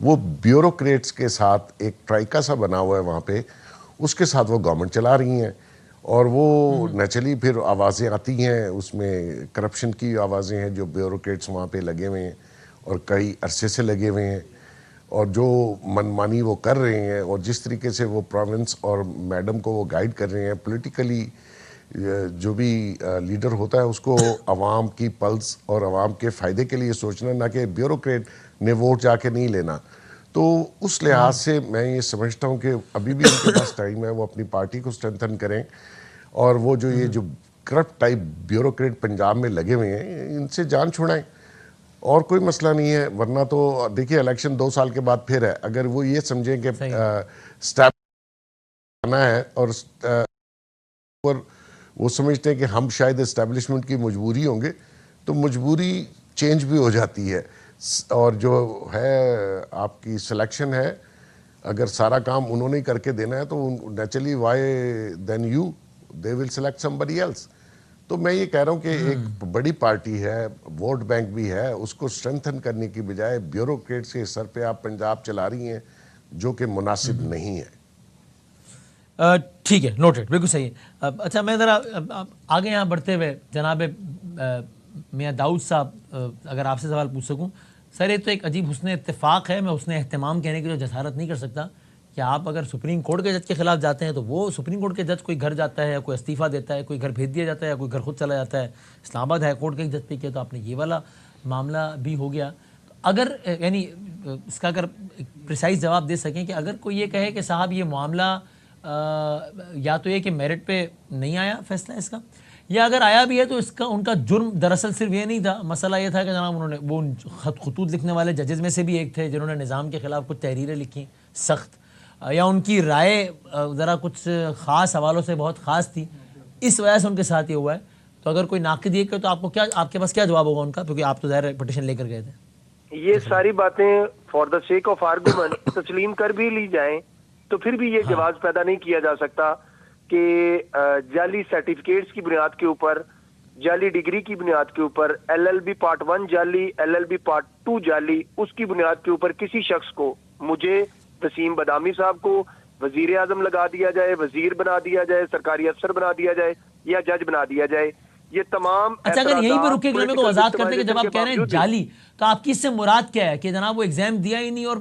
C: وہ بیوروکریٹس کے ساتھ ایک ٹرائکا سا بنا ہوا ہے وہاں پہ، اس کے ساتھ وہ گورنمنٹ چلا رہی ہیں، اور وہ نیچرلی پھر آوازیں آتی ہیں اس میں کرپشن کی آوازیں ہیں جو بیوروکریٹس وہاں پہ لگے ہوئے ہیں اور کئی عرصے سے لگے ہوئے ہیں، اور جو منمانی وہ کر رہے ہیں اور جس طریقے سے وہ پروونس اور میڈم کو وہ گائیڈ کر رہے ہیں. پولیٹیکلی جو بھی لیڈر ہوتا ہے اس کو عوام کی پلس اور عوام کے فائدے کے لیے سوچنا، نہ کہ بیوروکریٹ نے ووٹ جا کے نہیں لینا. تو اس لحاظ سے میں یہ سمجھتا ہوں کہ ابھی بھی ان کے پاس ٹائم ہے، وہ اپنی پارٹی کو اسٹرینتھن کریں، اور وہ جو یہ جو کرپٹ ٹائپ بیوروکریٹ پنجاب میں لگے ہوئے ہیں ان سے جان چھڑائیں، اور کوئی مسئلہ نہیں ہے. ورنہ تو دیکھیے الیکشن 2 سال کے بعد پھر ہے. اگر وہ یہ سمجھیں کہ اسٹیپ کرنا ہے اور وہ سمجھتے ہیں کہ ہم شاید اسٹیبلشمنٹ کی مجبوری ہوں گے، تو مجبوری چینج بھی ہو جاتی ہے. اور جو ہے آپ کی سلیکشن ہے، اگر سارا کام انہوں نے کر کے دینا ہے تو naturally why then you they will select somebody else. تو میں یہ کہہ رہا ہوں کہ ایک بڑی پارٹی ہے، ووٹ بینک بھی ہے، اس کو اسٹرینتھن کرنے کی بجائے بیوروکریٹس کے سر پہ آپ پنجاب چلا رہی ہیں، جو کہ مناسب نہیں ہے.
A: ٹھیک ہے، نوٹڈ، بالکل صحیح ہے. اچھا میں ذرا آگے یہاں بڑھتے ہوئے جناب میاں داؤد صاحب اگر آپ سے سوال پوچھ سکوں. سر یہ تو ایک عجیب حسن اتفاق ہے، میں حسن اہتمام کہنے کی جو جسارت نہیں کر سکتا کہ آپ اگر سپریم کورٹ کے جج کے خلاف جاتے ہیں تو وہ سپریم کورٹ کے جج کوئی گھر جاتا ہے، کوئی استعفیٰ دیتا ہے، کوئی گھر بھیج دیا جاتا ہے، کوئی گھر خود چلا جاتا ہے. اسلام آباد ہائی کورٹ کے ایک جج پہ کیا تو آپ نے یہ والا معاملہ بھی ہو گیا. اگر یعنی اس کا اگر پریسائز جواب دے سکیں کہ اگر کوئی یہ کہے کہ صاحب یہ معاملہ یا تو یہ کہ میرٹ پہ نہیں آیا فیصلہ اس کا، یا اگر آیا بھی ہے تو اس کا ان کا جرم دراصل صرف یہ نہیں تھا، مسئلہ یہ تھا کہ جناب انہوں نے وہ خطوط لکھنے والے ججز میں سے بھی ایک تھے جنہوں نے نظام کے خلاف کچھ تحریریں لکھی سخت، یا ان کی رائے ذرا کچھ خاص حوالوں سے بہت خاص تھی، اس وجہ سے ان کے ساتھ یہ ہوا ہے. تو اگر کوئی ناقد یہ کہ تو آپ کو کیا، آپ کے پاس کیا جواب ہوگا ان کا، کیونکہ آپ تو ظاہر پٹیشن لے کر گئے تھے.
D: یہ ساری باتیں for the sake of argument تسلیم کر بھی لی جائیں تو پھر بھی یہ جواز پیدا نہیں کیا جا سکتا کہ جعلی سرٹیفکیٹس کی بنیاد کے اوپر، جعلی ڈگری کی بنیاد کے اوپر، LLB پارٹ 1 جعلی، LLB پارٹ 2 جعلی، اس کی بنیاد کے اوپر کسی شخص کو، مجھے وسیم بدامی صاحب کو وزیر اعظم لگا دیا جائے، وزیر بنا دیا جائے، سرکاری افسر بنا دیا جائے یا جج بنا دیا جائے. یہ تمام
A: اچھا اگر یہیں پہ رکے میں کو وضاحت کرتے کہ جب آپ کہہ رہے ہیں جعلی تو آپ کی اس سے مراد کیا ہے کہ جناب وہ ایگزام دیا ہی نہیں اور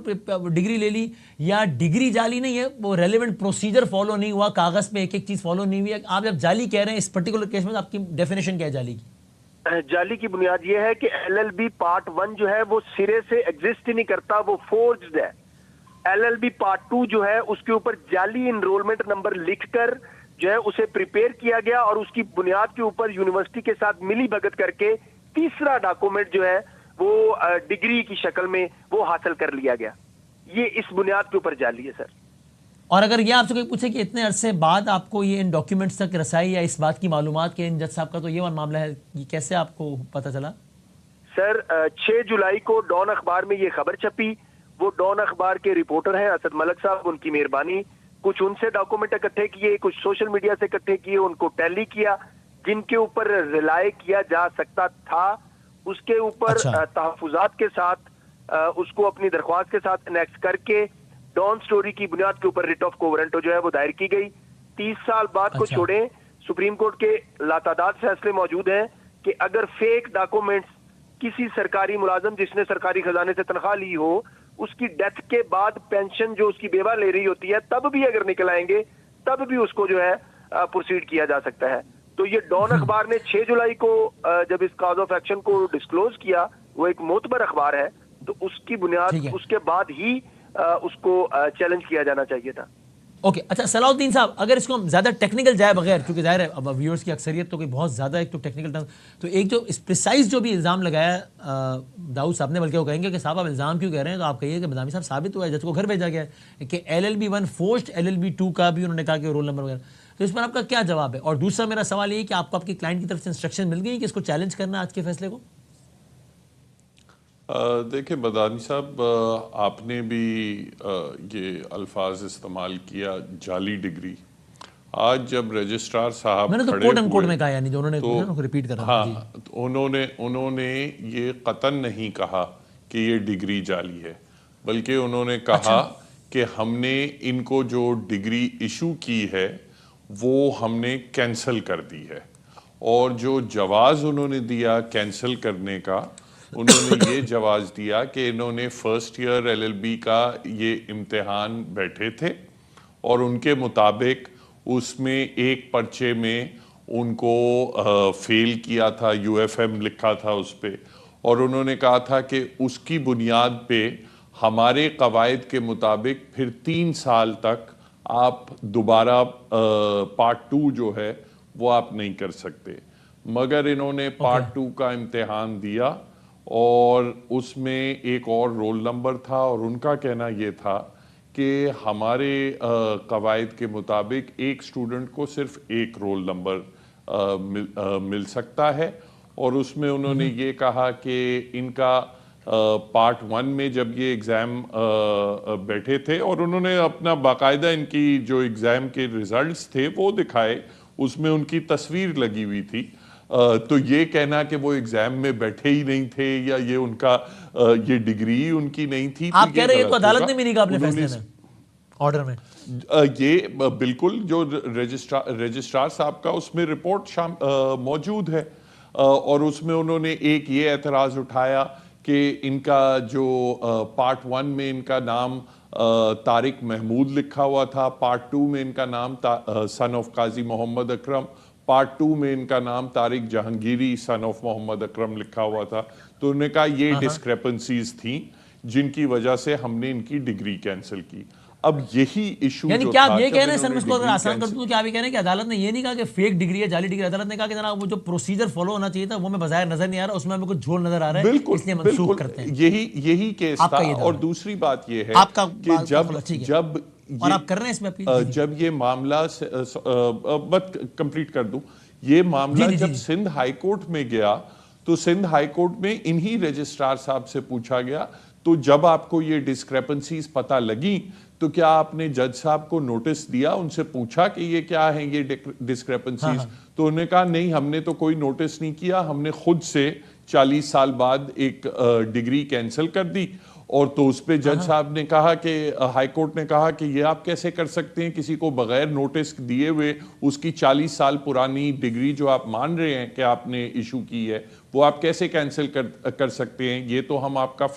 A: ڈگری لے لی، یا ڈگری جعلی نہیں ہے وہ ریلیونٹ پروسیجر فالو نہیں ہوا، کاغذ پہ ایک ایک چیز فالو نہیں ہوئی. آپ جب جعلی کہہ رہے ہیں اس پرٹیکولر کیس میں آپ کی ڈیفینیشن کیا ہے جعلی کی؟
D: جعلی کی بنیاد یہ ہے کہ LLB پارٹ 1 جو ہے وہ سرے سے ایگزسٹ ہی نہیں کرتا، وہ فورجڈ ہے. LLB پارٹ 2 جو ہے اس کے اوپر جعلی انرولمنٹ نمبر لکھ کر جو ہے اسے پریپیئر کیا گیا اور اس کی بنیاد کے اوپر یونیورسٹی کے ساتھ ملی بھگت کر کے تیسرا ڈاکومنٹ جو ہے وہ ڈگری کی شکل میں وہ حاصل کر لیا گیا. یہ اس بنیاد کے اوپر جعلی ہے سر.
A: اور اگر یہ آپ سے کوئی پوچھے کہ اتنے عرصے بعد آپ کو یہ ان ڈاکیومنٹس تک رسائی یا اس بات کی معلومات کہ ان جج صاحب کا تو یہ معاملہ ہے، یہ کیسے آپ کو پتہ چلا؟
D: سر 6 جولائی کو ڈان اخبار میں یہ خبر چھپی. وہ ڈان اخبار کے رپورٹر ہیں اسد ملک صاحب، ان کی مہربانی، کچھ ان سے ڈاکومنٹ اکٹھے کیے، کچھ سوشل میڈیا سے اکٹھے کیے، ان کو ٹیلی کیا، جن کے اوپر ریلائے کیا جا سکتا تھا اس کے اوپر تحفظات کے ساتھ اس کو اپنی درخواست کے ساتھ انیکس کر کے ڈان سٹوری کی بنیاد کے اوپر ریٹ آف کوورنٹو جو ہے وہ دائر کی گئی. 30 سال بعد کو چھوڑیں، سپریم کورٹ کے لاتعداد فیصلے موجود ہیں کہ اگر فیک ڈاکومنٹس کسی سرکاری ملازم جس نے سرکاری خزانے سے تنخواہ لی ہو اس کی ڈیتھ کے بعد پینشن جو اس کی بیوہ لے رہی ہوتی ہے تب بھی اگر نکل آئیں گے تب بھی اس کو جو ہے پروسیڈ کیا جا سکتا ہے. تو یہ ڈان اخبار نے 6 جولائی کو جب اس کاز آف ایکشن کو ڈسکلوز کیا، وہ ایک معتبر اخبار ہے، تو اس کی بنیاد اس کے بعد ہی اس کو چیلنج کیا جانا چاہیے تھا.
A: اوکے اچھا صلاح الدین صاحب، اگر اس کو ہم زیادہ ٹیکنیکل جائے بغیر، کیونکہ ظاہر ہے اب ویورز کی اکثریت تو کوئی بہت زیادہ ایک تو ٹیکنیکل ٹرم، تو ایک جو پریسائز جو بھی الزام لگایا داؤد صاحب نے، بلکہ وہ کہیں گے کہ صاحب آپ الزام کیوں کہہ رہے ہیں، تو آپ کہیے کہ بدامی صاحب ثابت ہوا ہے، جج کو گھر بھیجا گیا ہے کہ LLB 1 فورسڈ LLB 2 کا بھی انہوں نے کہا کہ رول نمبر وغیرہ، تو اس پر آپ کا کیا جواب ہے؟ اور دوسرا میرا سوال یہ کہ آپ کو آپ کی کلائنٹ کی طرف سے انسٹرکشن مل گئی کہ اس کو چیلنج کرنا آج کے فیصلے کو؟
E: دیکھیں بدانی صاحب، آپ نے بھی یہ الفاظ استعمال کیا جعلی ڈگری. آج جب رجسٹرار صاحب
A: میں نے تو
E: کھڑے
A: کوٹ ان کوٹ
E: ہوئے
A: میں کہا، یعنی جو انہوں نے ریپیٹ کر رہا
E: ہاں، انہوں نے یہ قطعاً نہیں کہا کہ یہ ڈگری جعلی ہے، بلکہ انہوں نے کہا کہ ہم نے ان کو جو ڈگری ایشو کی ہے وہ ہم نے کینسل کر دی ہے، اور جو جواز انہوں نے دیا کینسل کرنے کا، انہوں نے یہ جواز دیا کہ انہوں نے فرسٹ ایئر LLB کا یہ امتحان بیٹھے تھے، اور ان کے مطابق اس میں ایک پرچے میں ان کو فیل کیا تھا، UFM لکھا تھا اس پہ، اور انہوں نے کہا تھا کہ اس کی بنیاد پہ ہمارے قواعد کے مطابق پھر 3 سال تک آپ دوبارہ پارٹ 2 جو ہے وہ آپ نہیں کر سکتے. مگر انہوں نے پارٹ 2 کا امتحان دیا، اور اس میں ایک اور رول نمبر تھا، اور ان کا کہنا یہ تھا کہ ہمارے قواعد کے مطابق ایک اسٹوڈنٹ کو صرف ایک رول نمبر مل سکتا ہے. اور اس میں انہوں نے یہ کہا کہ ان کا پارٹ 1 میں جب یہ ایگزام بیٹھے تھے، اور انہوں نے اپنا باقاعدہ ان کی جو ایگزام کے ریزلٹس تھے وہ دکھائے، اس میں ان کی تصویر لگی ہوئی تھی، تو یہ کہنا کہ وہ ایگزام میں بیٹھے ہی نہیں تھے یا یہ ان کا یہ ڈگری ان کی نہیں تھی،
A: آپ کہہ رہے ہیں تو عدالت نے بھی نہیں کہا اپنے فیصلے میں آرڈر میں؟
E: یہ بالکل جو رجسٹرار صاحب کا اس میں رپورٹ موجود ہے، اور اس میں انہوں نے ایک یہ اعتراض اٹھایا کہ ان کا جو پارٹ 1 میں ان کا نام طارق محمود لکھا ہوا تھا، پارٹ 2 میں ان کا نام سن of Qazi Muhammad Akram, part 2 میں ان کا نام طارق جہانگیری سن آف محمد اکرم لکھا ہوا تھا. تو انہوں نے کہا یہ ڈسکریپنسیز تھیں جن کی وجہ سے ہم نے ان کی ڈگری کینسل کی. اب یہی ایشو
A: یعنی کیا آپ یہ کہہ رہے ہیں سر، میں اس کو اگر آسان کر دوں تو کیا آپ یہ کہہ رہے ہیں کہ عدالت نے یہ نہیں کہا کہ فیک ڈگری ہے، جعلی ڈگری؟ عدالت نے کہا کہ جناب وہ جو پروسیجر فالو ہونا چاہیے تھا وہ میں بظاہر نظر نہیں آ رہا، اس میں ہمیں کچھ جھول نظر آ رہا ہے، اس لیے منسوخ کرتے ہیں.
E: یہی کیس تھا. اور دوسری بات یہ ہے کہ جب
A: اور آپ کر رہے ہیں اس میں اپیل،
E: جب یہ معاملہ بت کمپلیٹ کر دوں، یہ معاملہ جب سندھ ہائی کورٹ میں گیا تو سندھ ہائی کورٹ میں انہی رجسٹرار صاحب سے پوچھا گیا، تو جب آپ کو یہ ڈسکریپنسیز پتہ لگی تو کیا آپ نے جج صاحب کو نوٹس دیا، ان سے پوچھا کہ یہ کیا ہیں یہ ڈسکریپنسیز؟ تو انہوں نے کہا نہیں، ہم نے تو کوئی نوٹس نہیں کیا، ہم نے خود سے 40 سال بعد ایک ڈگری کینسل کر دی. اور تو اس پہ جج صاحب نے کہا کہ ہائی کورٹ نے کہا کہ یہ آپ کیسے کر سکتے ہیں، کسی کو بغیر نوٹس دیے ہوئے اس کی 40 سال پرانی ڈگری جو آپ مان رہے ہیں کہ آپ نے ایشو کی ہے وہ آپ کیسے کینسل کر سکتے ہیں؟ یہ تو ہم آپ کا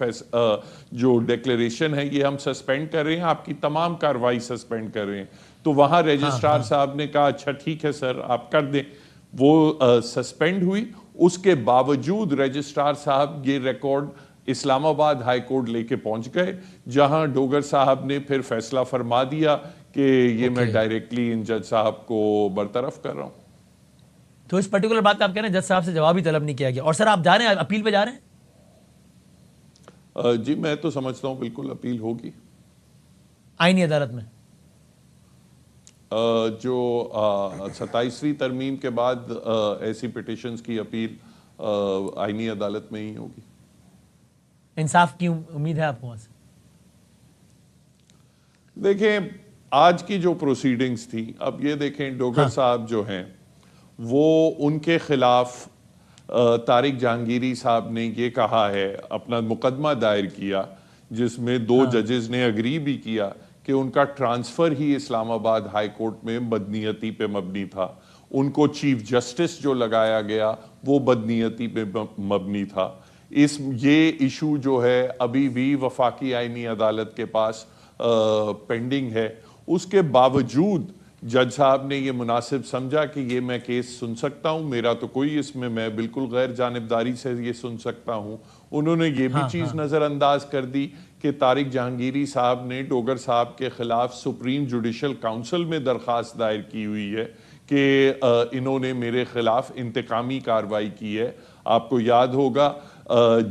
E: جو ڈیکلیریشن ہے یہ ہم سسپینڈ کر رہے ہیں، آپ کی تمام کارروائی سسپینڈ کر رہے ہیں. تو وہاں رجسٹرار صاحب نے کہا اچھا ٹھیک ہے سر آپ کر دیں. وہ سسپینڈ ہوئی. اس کے باوجود رجسٹرار صاحب یہ ریکارڈ اسلام آباد ہائی کورٹ لے کے پہنچ گئے، جہاں ڈوگر صاحب نے پھر فیصلہ فرما دیا کہ یہ میں ڈائریکٹلی ان جج صاحب کو برطرف کر رہا ہوں.
A: تو اس پرٹیکولر بات پہ آپ کہہ رہے ہیں جج صاحب سے جواب ہی طلب نہیں کیا گیا. اور سر آپ جا رہے ہیں اپیل پہ جا رہے ہیں؟
E: جی میں تو سمجھتا ہوں بالکل اپیل ہوگی
A: آئینی عدالت میں.
E: جو 27ویں ترمیم کے بعد ایسی پٹیشنز کی اپیل آئینی عدالت میں ہی ہوگی.
A: انصاف کی امید ہے آپ کو وہاں سے؟
E: دیکھیں آج کی جو پروسیڈنگز تھی، اب یہ دیکھیں ڈوگر صاحب جو ہیں وہ ان کے خلاف طارق جہانگیری صاحب نے یہ کہا ہے، اپنا مقدمہ دائر کیا جس میں 2 ججز نے اگری بھی کیا کہ ان کا ٹرانسفر ہی اسلام آباد ہائی کورٹ میں بدنیتی پہ مبنی تھا. ان کو چیف جسٹس جو لگایا گیا وہ بدنیتی پہ مبنی تھا. یہ ایشو جو ہے ابھی بھی وفاقی آئینی عدالت کے پاس پینڈنگ ہے. اس کے باوجود جج صاحب نے یہ مناسب سمجھا کہ یہ میں کیس سن سکتا ہوں, میرا تو کوئی اس میں بالکل غیر جانبداری سے یہ سن سکتا ہوں. انہوں نے یہ بھی چیز نظر انداز کر دی کہ طارق جہانگیری صاحب نے ڈوگر صاحب کے خلاف سپریم جوڈیشل کاؤنسل میں درخواست دائر کی ہوئی ہے کہ انہوں نے میرے خلاف انتقامی کارروائی کی ہے. آپ کو یاد ہوگا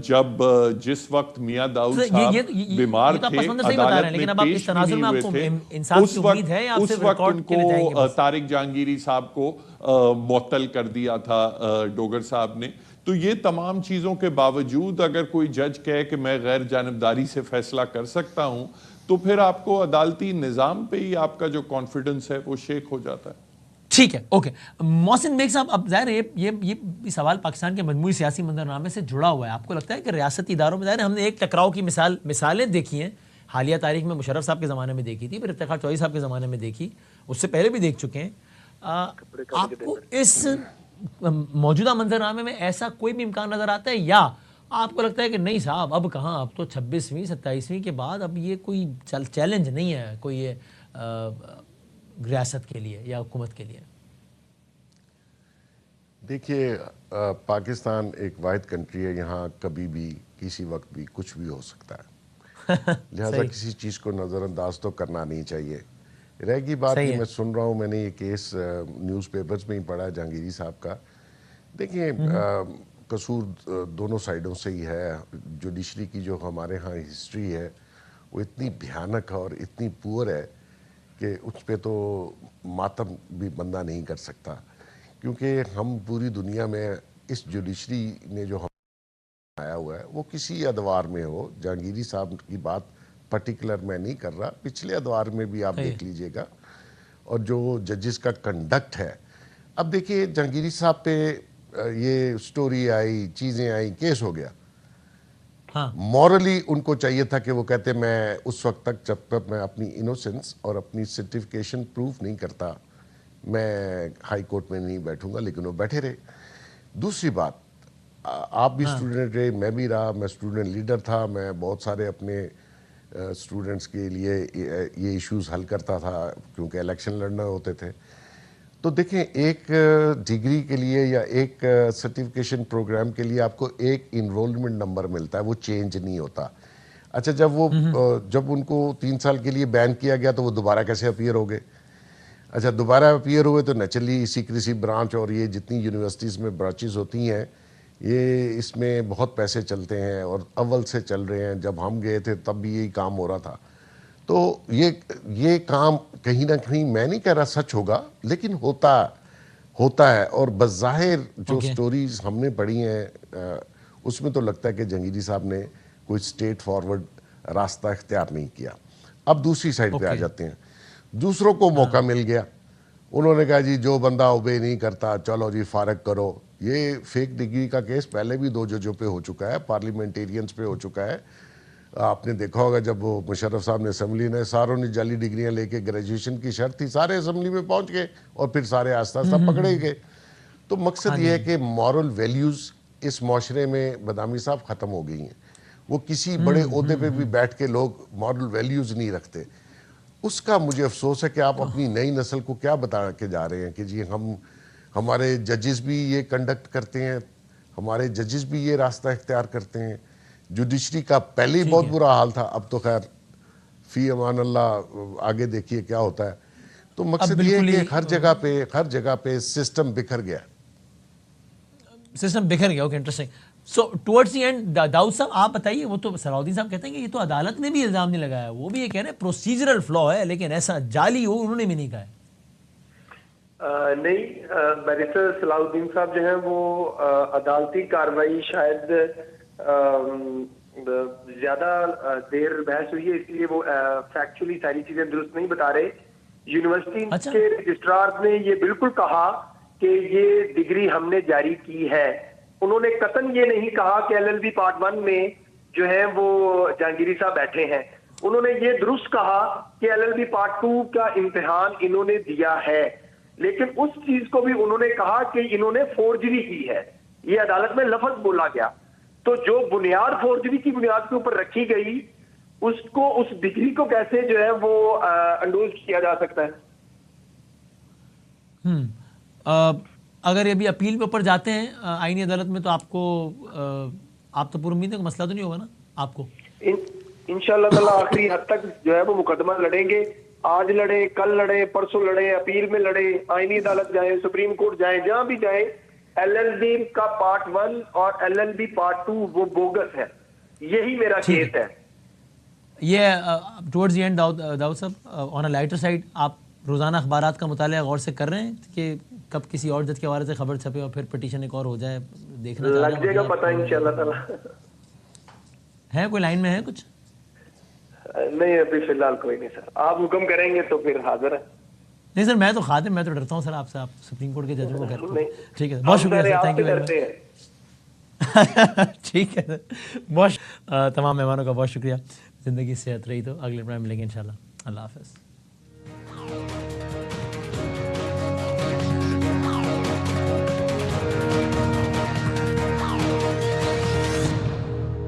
E: جب جس وقت میاں داؤد صاحب بیمار تھے, عدالت میں پیش بھی نہیں ہوئے تھے, اس وقت ان کو طارق جہانگیری صاحب کو معطل کر دیا تھا ڈوگر صاحب نے. تو یہ تمام چیزوں کے باوجود اگر کوئی جج کہے کہ میں غیر جانبداری سے فیصلہ کر سکتا ہوں, تو پھر آپ کو عدالتی نظام پہ ہی آپ کا جو کانفیڈنس ہے وہ شیک ہو جاتا ہے.
A: ٹھیک ہے, اوکے. محسن بیگ صاحب, اب ظاہر ہے یہ سوال پاکستان کے مجموعی سیاسی منظرنامے سے جڑا ہوا ہے. آپ کو لگتا ہے کہ ریاستی اداروں میں, ظاہر ہم نے ایک ٹکراؤ کی مثالیں دیکھی ہیں حالیہ تاریخ میں, مشرف صاحب کے زمانے میں دیکھی تھی, پھر افتخار چوہدری صاحب کے زمانے میں دیکھی, اس سے پہلے بھی دیکھ چکے ہیں. آپ کو اس موجودہ منظرنامے میں ایسا کوئی بھی امکان نظر آتا ہے, یا آپ کو لگتا ہے کہ نہیں صاحب اب کہاں, اب تو 26ویں 27ویں کے بعد اب یہ کوئی چیلنج نہیں ہے کوئی یہ ریاست کے لیے یا حکومت کے لیے؟
C: دیکھیے, پاکستان ایک واحد کنٹری ہے, یہاں کبھی بھی کسی وقت بھی کچھ بھی ہو سکتا ہے, لہٰذا کسی چیز کو نظر انداز تو کرنا نہیں چاہیے. رہ گئی بات کہ میں سن رہا ہوں, میں نے یہ کیس نیوز پیپرز میں ہی پڑھا ہے جہانگیری صاحب کا. دیکھیں, قصور دونوں سائیڈوں سے ہی ہے. جوڈیشری کی جو ہمارے ہاں ہسٹری ہے وہ اتنی بھیانک اور اتنی پور ہے کہ اس پہ تو ماتم بھی بندہ نہیں کر سکتا, کیونکہ ہم پوری دنیا میں اس جوڈیشری نے جو ہم آیا ہوا ہے وہ کسی ادوار میں ہو, جہانگیری صاحب کی بات پرٹیکولر میں نہیں کر رہا, پچھلے ادوار میں بھی آپ دیکھ لیجئے گا, اور جو ججز کا کنڈکٹ ہے. اب دیکھیے, جہانگیری صاحب پہ یہ سٹوری آئی, چیزیں آئیں, کیس ہو گیا. مورلی ان کو چاہیے تھا کہ وہ کہتے میں اس وقت تک جب تک میں اپنی انوسنس اور اپنی سرٹیفکیشن پروف نہیں کرتا میں ہائی کورٹ میں نہیں بیٹھوں گا, لیکن وہ بیٹھے رہے. دوسری بات, آپ بھی اسٹوڈنٹ رہے, میں بھی رہا, میں اسٹوڈنٹ لیڈر تھا, میں بہت سارے اپنے اسٹوڈنٹس کے لیے یہ ایشوز حل کرتا تھا کیونکہ الیکشن لڑنا ہوتے تھے. تو دیکھیں, ایک ڈگری کے لیے یا ایک سرٹیفکیشن پروگرام کے لیے آپ کو ایک انرولمنٹ نمبر ملتا ہے, وہ چینج نہیں ہوتا. اچھا, جب ان کو 3 سال کے لیے بین کیا گیا تو وہ دوبارہ کیسے اپیئر ہو گئے؟ اچھا, دوبارہ اپیئر ہوئے تو نیچرلی سیکریسی برانچ اور یہ جتنی یونیورسٹیز میں برانچز ہوتی ہیں یہ اس میں بہت پیسے چلتے ہیں, اور اول سے چل رہے ہیں. جب ہم گئے تھے تب بھی یہی کام ہو رہا تھا. تو یہ کام کہیں نہ کہیں, میں نہیں کہہ رہا سچ ہوگا, لیکن ہوتا ہے. اور بظاہر جو سٹوریز ہم نے پڑھی ہیں اس میں تو لگتا ہے کہ جہانگیری صاحب نے کوئی سٹیٹ فارورڈ راستہ اختیار نہیں کیا. اب دوسری سائڈ پہ آ جاتے ہیں. دوسروں کو موقع مل گیا, انہوں نے کہا جی جو بندہ اوبے نہیں کرتا چلو جی فارغ کرو. یہ فیک ڈگری کا کیس پہلے بھی 2 ججوں پہ ہو چکا ہے, پارلیمنٹیرینز پہ ہو چکا ہے. آپ نے دیکھا ہوگا جب وہ مشرف صاحب نے اسمبلی نے ساروں نے جعلی ڈگریاں لے کے, گریجویشن کی شرط تھی, سارے اسمبلی میں پہنچ گئے اور پھر سارے آہستہ آہستہ پکڑے گئے. تو مقصد یہ ہے کہ مورل ویلیوز اس معاشرے میں بادامی صاحب ختم ہو گئی ہیں. وہ کسی بڑے عہدے پہ بھی بیٹھ کے لوگ مورل ویلیوز نہیں رکھتے. اس کا مجھے افسوس ہے کہ آپ اپنی نئی نسل کو کیا بتا کے جا رہے ہیں کہ جی ہمارے ججز بھی یہ کنڈکٹ کرتے ہیں, ہمارے ججز بھی یہ راستہ اختیار کرتے ہیں. جوڈیشری کا پہلے ہی بہت برا حال تھا, اب تو خیر فی امان اللہ, آگے دیکھیے کیا ہوتا ہے. تو مقصد یہ ہے کہ ہر جگہ پہ سسٹم بکھر گیا.
A: Okay, interesting. So towards the end Dawood Sahab آپ بتائیے, وہ تو صلاح صاحب کہتے ہیں کہ یہ تو عدالت نے بھی الزام نہیں لگایا, وہ بھی یہ کہہ رہے ہیں پروسیجرل فلا ہے, لیکن ایسا جعلی ہو انہوں نے بھی نہیں کہا ہے.
D: نہیں, بیرسٹر صلاح الدین صاحب جو ہیں وہ عدالتی کارروائی شاید زیادہ دیر بحث ہوئی ہے, اس لیے وہ فیکچولی ساری چیزیں درست نہیں بتا رہے. یونیورسٹی کے رجسٹرار نے یہ بالکل کہا کہ یہ ڈگری ہم نے جاری کی ہے. انہوں نے قطعاً یہ نہیں کہا کہ LLB پارٹ 1 میں جو ہے وہ جہانگیری صاحب بیٹھے ہیں. انہوں نے یہ درست کہا کہ LLB پارٹ 2 کا امتحان انہوں نے دیا ہے, لیکن اس چیز کو بھی انہوں نے کہا کہ انہوں نے فورجری کی ہے. یہ عدالت میں لفظ بولا گیا. تو جو بنیاد فورجری کی بنیاد کے اوپر رکھی گئی, اس ڈگری کو کیسے جو ہے وہ انڈوز کیا جا سکتا ہے؟
A: اگر یہ بھی اپیل کے اوپر جاتے ہیں آئینی عدالت میں تو آپ کو آپ تو پر امید ہے کہ مسئلہ تو نہیں ہوگا نا آپ کو؟
D: انشاءاللہ تعالیٰ آخری حد تک جو ہے وہ مقدمہ لڑیں گے. آج لڑیں, کل لڑیں, پرسوں لڑیں, اپیل میں لڑیں, آئینی عدالت جائیں, سپریم کورٹ جائیں, جہاں بھی جائیں. LLB کا پارٹ 1 اور LLB پارٹ 2 وہ بوگس ہے. یہی میرا کیس ہے.
A: یہ ٹورڈز دی اینڈ داؤد صاحب آن اے لائٹر سائڈ آپ روزانہ اخبارات کا مطالعہ غور سے کر رہے ہیں کہ کب کسی اور جج کے حوالے سے خبر چھپے اور پھر پٹیشن ایک اور ہو جائے؟ دیکھنا
D: لگ جائے گا پتہ انشاءاللہ تعالیٰ.
A: ہے کوئی لائن میں ہے کچھ؟
D: نہیں ابھی فی الحال کوئی نہیں سر. آپ حکم کریں گے تو پھر حاضر ہے.
A: نہیں سر میں تو خادم, میں تو ڈرتا ہوں سر آپ سے. آپ سپریم کورٹ کے ججوں کو کہتے ہیں. ٹھیک ہے, بہت شکریہ سر, تھینک یو ویری مچ. ٹھیک ہے سر, بہت تمام مہمانوں کا بہت شکریہ. زندگی صحت رہی تو اگلے پروگرام ملیں گے انشاءاللہ. اللہ حافظ.